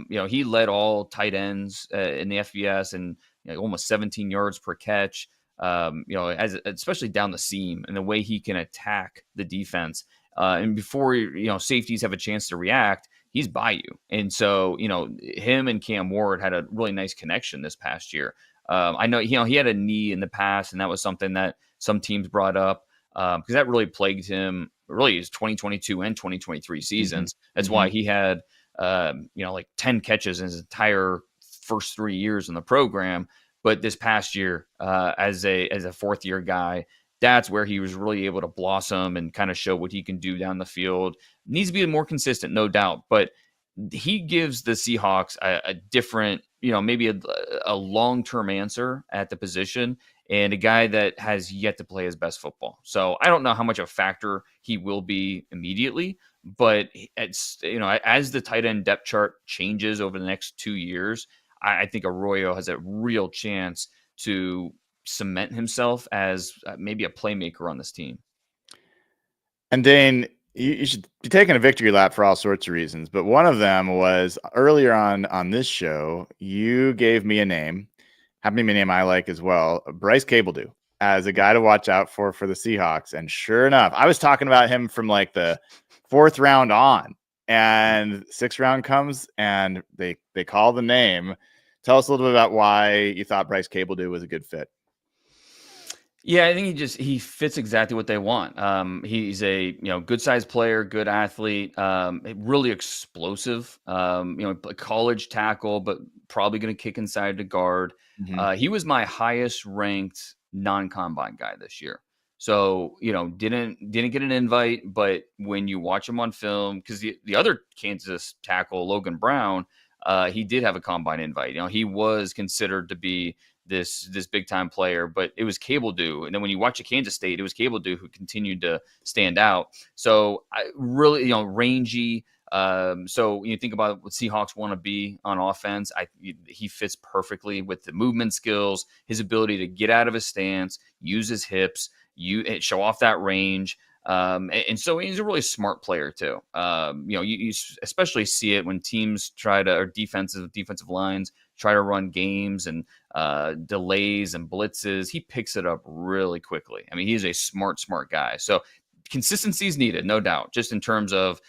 He led all tight ends in the FBS and almost 17 yards per catch. Especially down the seam and the way he can attack the defense. And before safeties have a chance to react, he's by you. And so him and Cam Ward had a really nice connection this past year. I know he had a knee in the past, and that was something that some teams brought up because that really plagued him. Really, his 2022 and 2023 seasons. That's why he had like 10 catches in his entire first 3 years in the program. But this past year, as a fourth year guy, that's where he was really able to blossom and kind of show what he can do down the field. Needs to be more consistent, no doubt, but he gives the Seahawks a different, maybe a long-term answer at the position, and a guy that has yet to play his best football. So I don't know how much of a factor he will be immediately, but it's, as the tight end depth chart changes over the next 2 years, I think Arroyo has a real chance to cement himself as maybe a playmaker on this team.
And Dane, you should be taking a victory lap for all sorts of reasons, but one of them was earlier on this show, you gave me a name, happened to be a name I like as well, Bryce Cabledew, as a guy to watch out for the Seahawks. And sure enough, I was talking about him from like the 4th round on, and 6th round comes and they call the name. Tell us a little bit about why you thought Bryce Cabledew was a good fit.
Yeah, I think he fits exactly what they want. He's a good sized player, good athlete, really explosive. College tackle, but probably going to kick inside to guard. He was my highest ranked non-combine guy this year. So didn't get an invite, but when you watch him on film, because the other Kansas tackle Logan Brown, he did have a combine invite. He was considered to be this big time player, but it was Cabledew. And then when you watch at Kansas State, it was Cabledew who continued to stand out. So I really, rangy. So you think about what Seahawks want to be on offense. He fits perfectly with the movement skills, his ability to get out of his stance, use his hips, show off that range. And so he's a really smart player too. You especially see it when teams or defensive lines try to run games and delays and blitzes. He picks it up really quickly. I mean, he's a smart guy. So consistency is needed, no doubt, just in terms of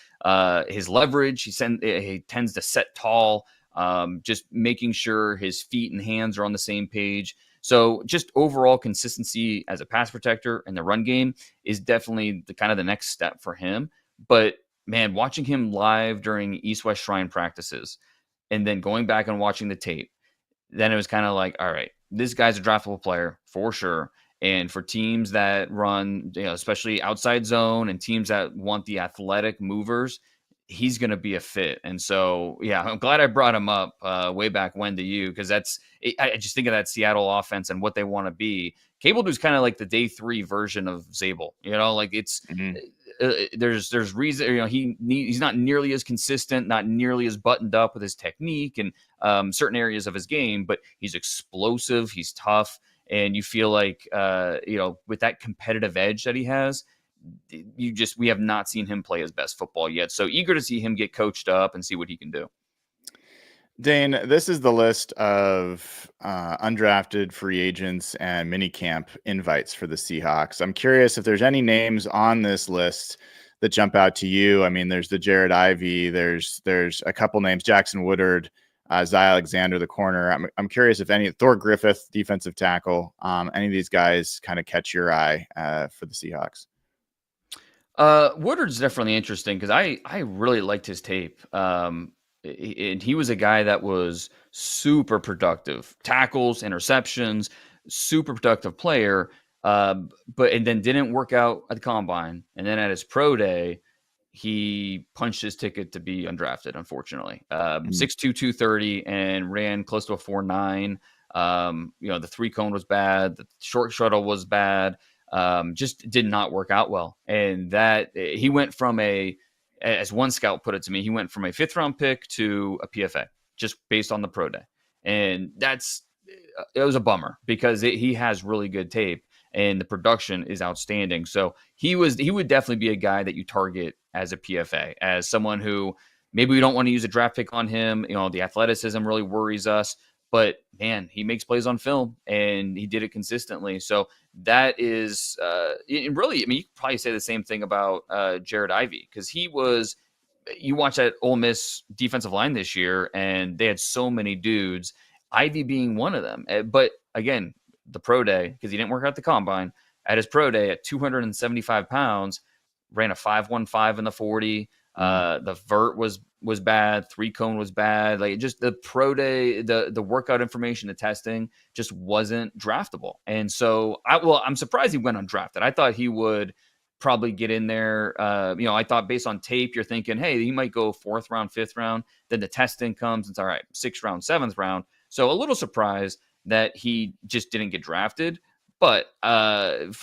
his leverage. He tends to set tall, just making sure his feet and hands are on the same page. So just overall consistency as a pass protector in the run game is definitely the next step for him. But man, watching him live during East-West Shrine practices and then going back and watching the tape, then it was kind of like, all right, this guy's a draftable player for sure. And for teams that run, especially outside zone and teams that want the athletic movers, he's going to be a fit. And so, yeah, I'm glad I brought him up way back when to you, because I just think of that Seattle offense and what they want to be. Cable Du's kind of like the day 3 version of Zabel, like it's there's reason, he's not nearly as consistent, not nearly as buttoned up with his technique and certain areas of his game, but he's explosive, he's tough, and you feel like with that competitive edge that he has, we have not seen him play his best football yet. So eager to see him get coached up and see what he can do.
Dane, this is the list of undrafted free agents and minicamp invites for the Seahawks. I'm curious if there's any names on this list that jump out to you. I mean, there's the Jared Ivey, there's a couple names, Jackson Woodard, Zay Alexander, the corner. I'm curious if Thor Griffith, defensive tackle, any of these guys kind of catch your eye for the Seahawks.
Woodard's definitely interesting because I really liked his tape. And he was a guy that was super productive, tackles, interceptions, super productive player. And then didn't work out at the combine. And then at his pro day, he punched his ticket to be undrafted, unfortunately. 6'2", 230, and ran close to a 4.9. The 3-cone was bad. The short shuttle was bad. Just did not work out well. And that he went from as one scout put it to me, he went from a 5th-round pick to a PFA just based on the pro day. And it was a bummer because he has really good tape and the production is outstanding. So he would definitely be a guy that you target as a PFA, as someone who maybe we don't want to use a draft pick on him. The athleticism really worries us, but man, he makes plays on film and he did it consistently. So that is really, I mean, you could probably say the same thing about Jared Ivey, because you watch that Ole Miss defensive line this year and they had so many dudes, Ivey being one of them. But again, the pro day, because he didn't work out the combine, at his pro day at 275 pounds, ran a 5.15 in the 40. The vert was bad. 3-cone was bad. Like just the pro day, the workout information, the testing just wasn't draftable. And so I'm surprised he went undrafted. I thought he would probably get in there. I thought based on tape, you're thinking, hey, he might go 4th round, 5th round. Then the testing comes. It's all right, 6th round, 7th round. So a little surprised that he just didn't get drafted. But again,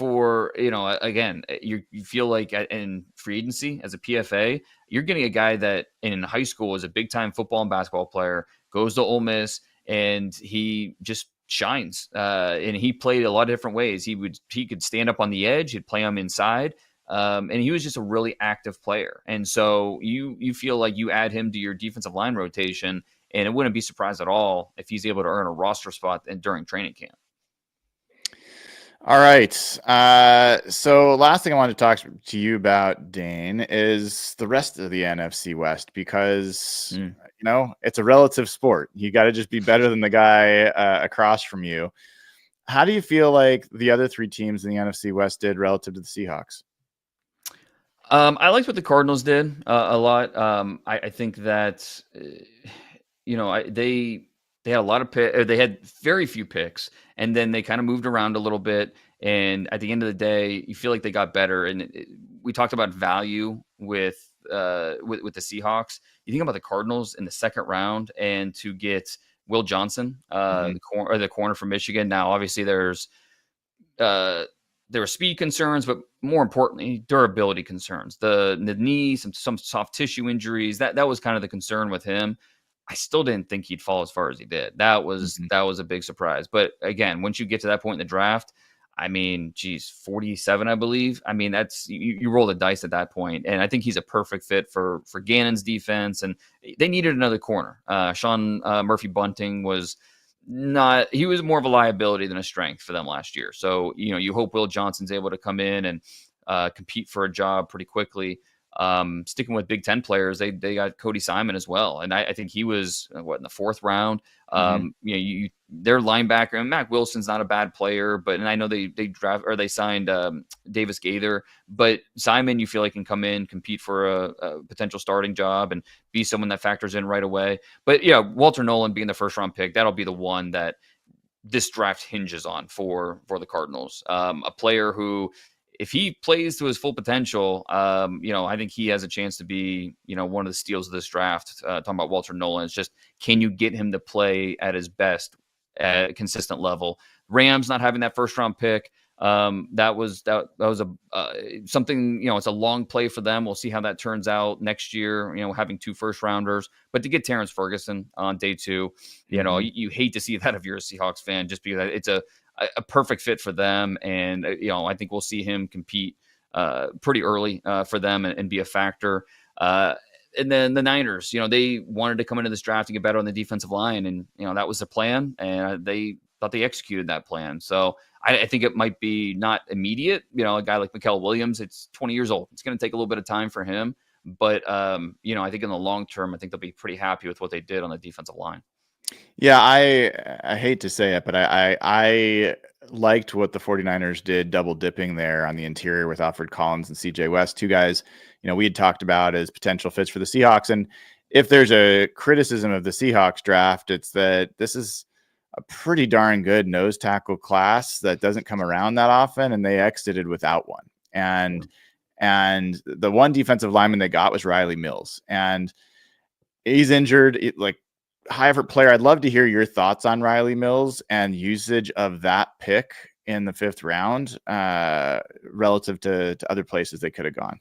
you feel like in free agency as a PFA, you're getting a guy that in high school was a big time football and basketball player, goes to Ole Miss, and he just shines. And he played a lot of different ways. He could stand up on the edge, he'd play him inside, and he was just a really active player. And so you feel like you add him to your defensive line rotation, and it wouldn't be surprised at all if he's able to earn a roster spot during training camp.
All right. So last thing I wanted to talk to you about, Dane, is the rest of the NFC West, because, it's a relative sport. You got to just be better than the guy across from you. How do you feel like the other 3 teams in the NFC West did relative to the Seahawks?
I liked what the Cardinals did a lot. I think that, they had a lot of they had very few picks, and then they kind of moved around a little bit. And at the end of the day, you feel like they got better. And we talked about value with the Seahawks. You think about the Cardinals in the 2nd round, and to get Will Johnson, the corner from Michigan. Now, obviously, there were speed concerns, but more importantly, durability concerns. The knee, some soft tissue injuries. That was kind of the concern with him. I still didn't think he'd fall as far as he did. That was a big surprise. But again, once you get to that point in the draft, I mean, 47, I believe. I mean, that's you roll the dice at that point. And I think he's a perfect fit for Gannon's defense. And they needed another corner. Sean Murphy Bunting was more of a liability than a strength for them last year. So, you hope Will Johnson's able to come in and compete for a job pretty quickly. Sticking with Big Ten players, they got Cody Simon as well, and I think he was in the 4th round. Their linebacker, and Mac Wilson's not a bad player, and I know they signed Davis Gaither, but Simon, you feel like can come in, compete for a potential starting job, and be someone that factors in right away. But yeah, Walter Nolan being the 1st round pick, that'll be the one that this draft hinges on for the Cardinals. A player who if he plays to his full potential, I think he has a chance to be, one of the steals of this draft. Talking about Walter Nolan, it's just, can you get him to play at his best at a consistent level? Rams not having that first round pick. That was something, it's a long play for them. We'll see how that turns out next year, having 2 first rounders, but to get Terrence Ferguson on day 2, you hate to see that if you're a Seahawks fan, just because it's a perfect fit for them. And, I think we'll see him compete pretty early for them and be a factor. And then the Niners, they wanted to come into this draft to get better on the defensive line. And, that was the plan. And they thought they executed that plan. So I think it might be not immediate. A guy like Mikael Williams, it's 20 years old. It's going to take a little bit of time for him. But, I think in the long term, I think they'll be pretty happy with what they did on the defensive line.
Yeah, I hate to say it, but I liked what the 49ers did, double dipping there on the interior with Alfred Collins and CJ West, 2 guys, we had talked about as potential fits for the Seahawks. And if there's a criticism of the Seahawks draft, it's that this is a pretty darn good nose tackle class that doesn't come around that often, and they exited without one. And the one defensive lineman they got was Riley Mills, and he's injured. High effort player. I'd love to hear your thoughts on Riley Mills and usage of that pick in the 5th round relative to other places they could have gone.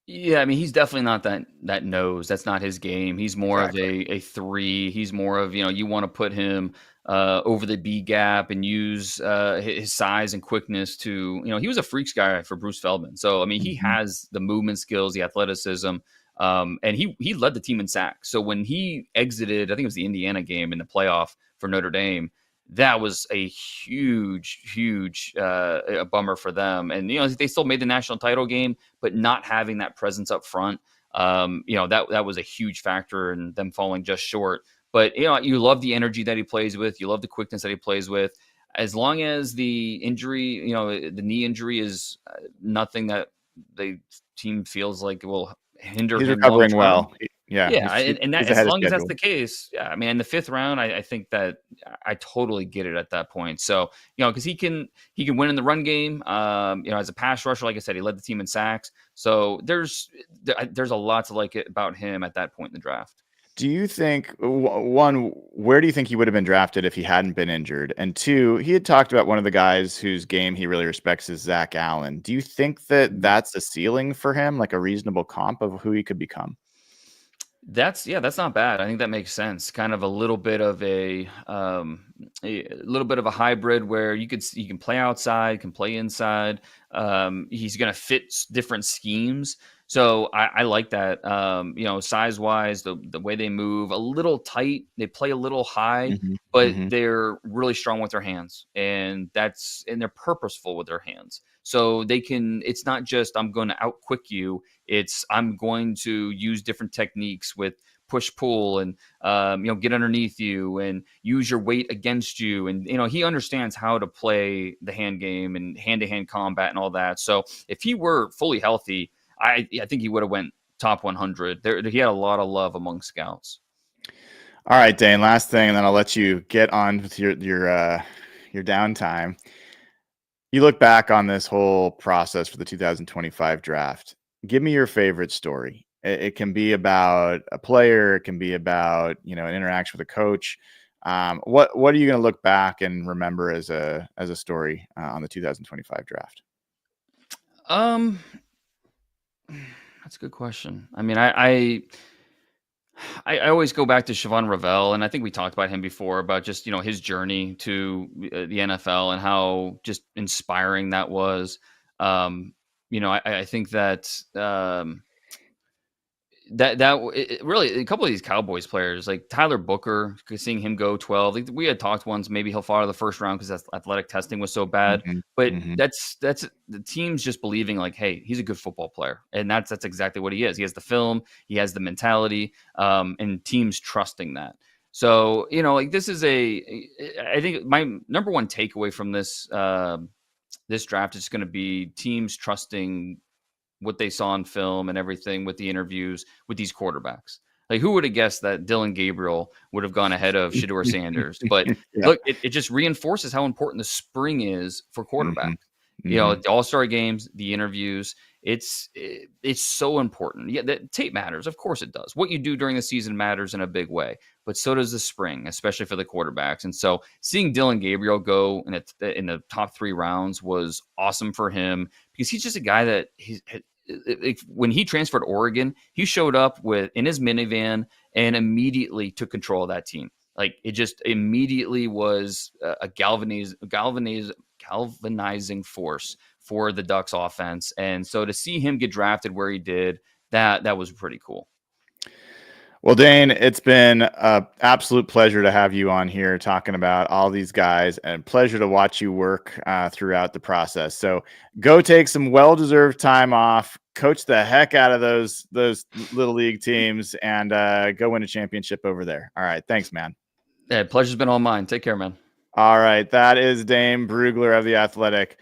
Yeah, I mean, he's definitely not that nose. That's not his game. He's more of a 3. He's more of, you want to put him over the B gap and use his size and quickness to, he was a freaks guy for Bruce Feldman. So, I mean, he has the movement skills, the athleticism. And he led the team in sacks. So when he exited, I think it was the Indiana game in the playoff for Notre Dame, that was a huge a bummer for them. And, they still made the national title game, but not having that presence up front, that was a huge factor in them falling just short. But, you love the energy that he plays with. You love the quickness that he plays with. As long as the injury, the knee injury is nothing that the team feels like it will hinder
He's
him
recovering
long-term.
well.
Yeah. And that,
he's
as long as that's the case, I mean, in the 5th round, I think that I totally get it at that point. So, because he can win in the run game, as a pass rusher, like I said, he led the team in sacks. So there's a lot to like it about him at that point in the draft.
Do you think, one, where do you think he would have been drafted if he hadn't been injured? And 2, he had talked about one of the guys whose game he really respects is Zach Allen. Do you think that that's a ceiling for him, like a reasonable comp of who he could become?
That's not bad. I think that makes sense. Kind of a little bit of a hybrid where you can play outside, can play inside. He's going to fit different schemes. So I like that. Size wise, the way they move, a little tight, they play a little high, but they're really strong with their hands, and they're purposeful with their hands. So it's not just, I'm going to out quick you. It's, I'm going to use different techniques with push pull and, get underneath you and use your weight against you. And, he understands how to play the hand game and hand-to-hand combat and all that. So if he were fully healthy, I think he would have went top 100. He had a lot of love among scouts.
All right, Dane, last thing, and then I'll let you get on with your downtime. You look back on this whole process for the 2025 draft. Give me your favorite story. It can be about a player. It can be about, an interaction with a coach. What are you going to look back and remember as a story on the 2025 draft?
That's a good question. I mean, I always go back to Siobhan Ravel, and I think we talked about him before about just, his journey to the NFL and how just inspiring that was. I think that really a couple of these Cowboys players like Tyler Booker, seeing him go 12, we had talked once, maybe he'll fall out of the first round because athletic testing was so bad, but that's the team's just believing like, hey, he's a good football player. And that's exactly what he is. He has the film, he has the mentality, and teams trusting that. So, this is I think my number one takeaway from this draft is going to be teams trusting what they saw on film and everything with the interviews with these quarterbacks. Like, who would have guessed that Dylan Gabriel would have gone ahead of Shedeur Sanders? But look, it just reinforces how important the spring is for quarterbacks. You know, the All-Star games, the interviews, it's so important. Yeah, the tape matters. Of course it does. What you do during the season matters in a big way, but so does the spring, especially for the quarterbacks. And so seeing Dillon Gabriel go in the top 3 rounds was awesome for him, because he's just a guy that when he transferred to Oregon, he showed up in his minivan and immediately took control of that team. Like, it just immediately was a galvanizing force for the Ducks offense. And so to see him get drafted where he did, that was pretty cool.
Well, Dane, it's been an absolute pleasure to have you on here talking about all these guys, and pleasure to watch you work throughout the process. So go take some well-deserved time off, coach the heck out of those little league teams, and go win a championship over there. All right. Thanks, man.
Yeah, pleasure's been all mine. Take care, man.
All right. That is Dane Brugler of The Athletic,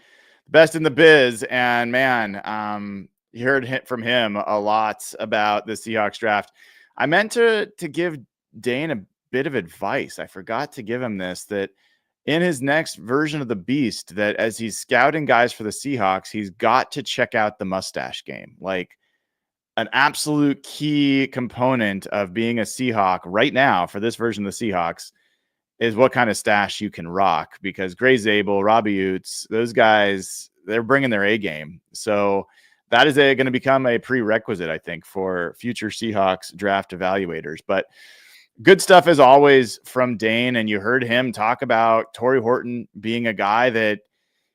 best in the biz. And man, you heard from him a lot about the Seahawks draft. I meant to give Dane a bit of advice. I forgot to give him this, that in his next version of the beast, that as he's scouting guys for the Seahawks, he's got to check out the mustache game. Like, an absolute key component of being a Seahawk right now for this version of the Seahawks is what kind of stash you can rock, because Gray Zabel, Robbie Oots, those guys, they're bringing their A game. So that is going to become a prerequisite, I think, for future Seahawks draft evaluators. But good stuff as always from Dane. And you heard him talk about Torrey Horton being a guy that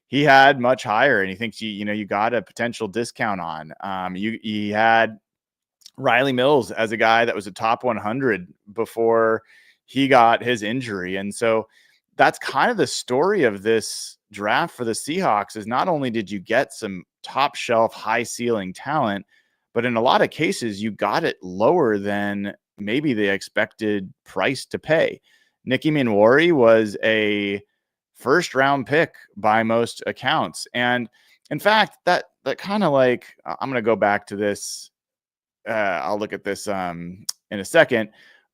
he had much higher, and he thinks you got a potential discount on. He had Riley Mills as a guy that was a top 100 before he got his injury. And so that's kind of the story of this draft for the Seahawks, is not only did you get some top shelf, high ceiling talent, but in a lot of cases you got it lower than maybe the expected price to pay. Nicky Minwari was a first round pick by most accounts. And in fact, that kind of, like, I'm going to go back to this. I'll look at this in a second,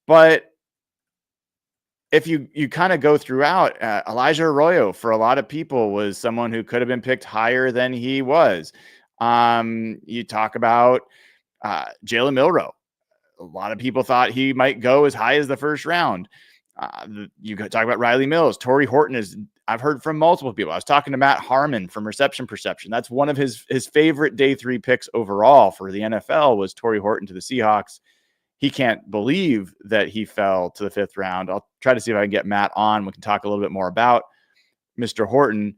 but if you kind of go throughout, Elijah Arroyo for a lot of people was someone who could have been picked higher than he was. You talk about Jalen Milroe. A lot of people thought he might go as high as the first round. You talk about Riley Mills. Torrey Horton I've heard from multiple people. I was talking to Matt Harmon from Reception Perception. That's one of his favorite day 3 picks overall for the NFL was Torrey Horton to the Seahawks. He can't believe that he fell to the 5th round. I'll try to see if I can get Matt on. We can talk a little bit more about Mr. Horton.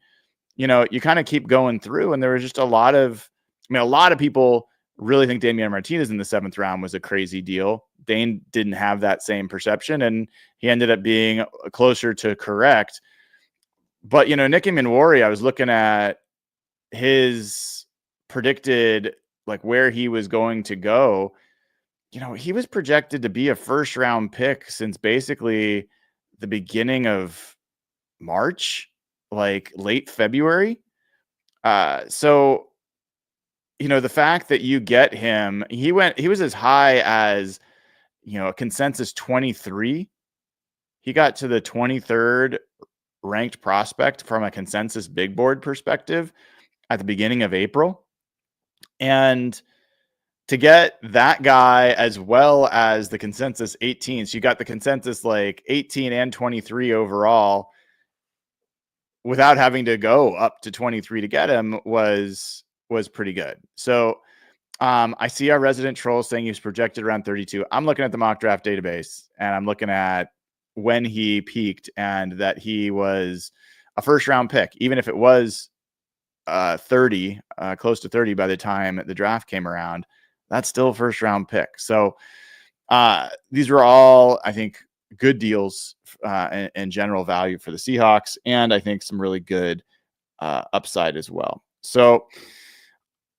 You kind of keep going through, and there was just a lot of people really think Damian Martinez in the 7th round was a crazy deal. Dane didn't have that same perception, and he ended up being closer to correct. But, Nicky Minwari, I was looking at his predicted, like, where he was going to go. He was projected to be a first round pick since basically the beginning of March, like late February. So, the fact that you get him, he was as high as, a consensus 23. He got to the 23rd ranked prospect from a consensus big board perspective at the beginning of April. And to get that guy as well as the consensus 18, so you got the consensus like 18 and 23 overall without having to go up to 23 to get him was pretty good. So I see our resident troll saying he was projected around 32. I'm looking at the mock draft database, and I'm looking at when he peaked, and that he was a first round pick, even if it was 30, close to 30 by the time the draft came around. That's still a first round pick. So these were all, I think, good deals and general value for the Seahawks, and I think some really good upside as well. So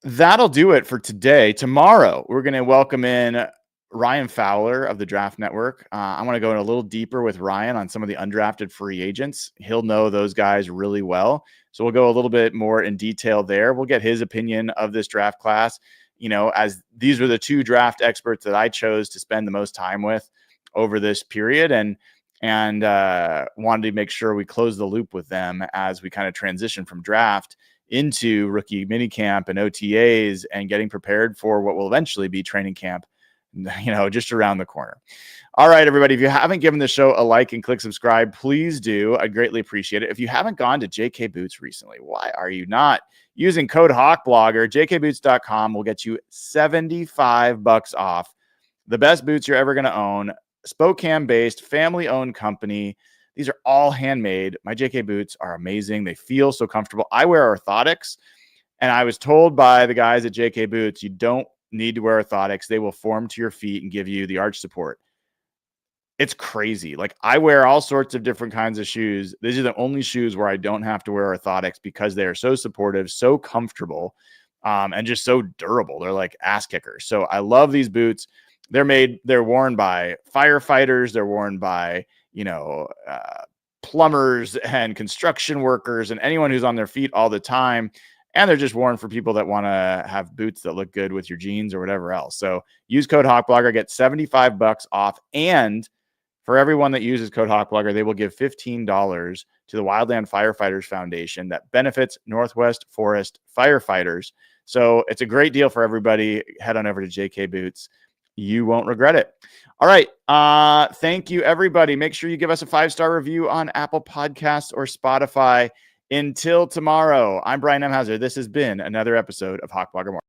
that'll do it for today. Tomorrow, we're going to welcome in Ryan Fowler of the Draft Network. I want to go in a little deeper with Ryan on some of the undrafted free agents. He'll know those guys really well. So we'll go a little bit more in detail there. We'll get his opinion of this draft class, as these were the 2 draft experts that I chose to spend the most time with over this period, and wanted to make sure we close the loop with them as we kind of transition from draft into rookie minicamp and OTAs and getting prepared for what will eventually be training camp, just around the corner. All right, everybody, if you haven't given the show a like and click subscribe, please do. I'd greatly appreciate it. If you haven't gone to JK Boots recently, why are you not? Using code HawkBlogger, jkboots.com will get you $75 off. The best boots you're ever going to own. Spokane-based, family-owned company. These are all handmade. My JK Boots are amazing. They feel so comfortable. I wear orthotics, and I was told by the guys at JK Boots, you don't need to wear orthotics. They will form to your feet and give you the arch support. It's crazy. Like, I wear all sorts of different kinds of shoes. These are the only shoes where I don't have to wear orthotics because they are so supportive, so comfortable, and just so durable. They're like ass kickers. So I love these boots. They're worn by firefighters. They're worn by, plumbers and construction workers and anyone who's on their feet all the time. And they're just worn for people that want to have boots that look good with your jeans or whatever else. So use code HawkBlogger, get $75 off. And for everyone that uses code HawkBlogger, they will give $15 to the Wildland Firefighters Foundation that benefits Northwest Forest firefighters. So it's a great deal for everybody. Head on over to JK Boots. You won't regret it. All right. Thank you, everybody. Make sure you give us a 5-star review on Apple Podcasts or Spotify. Until tomorrow, I'm Brian M. Hauser. This has been another episode of Hawk Blogger Morning.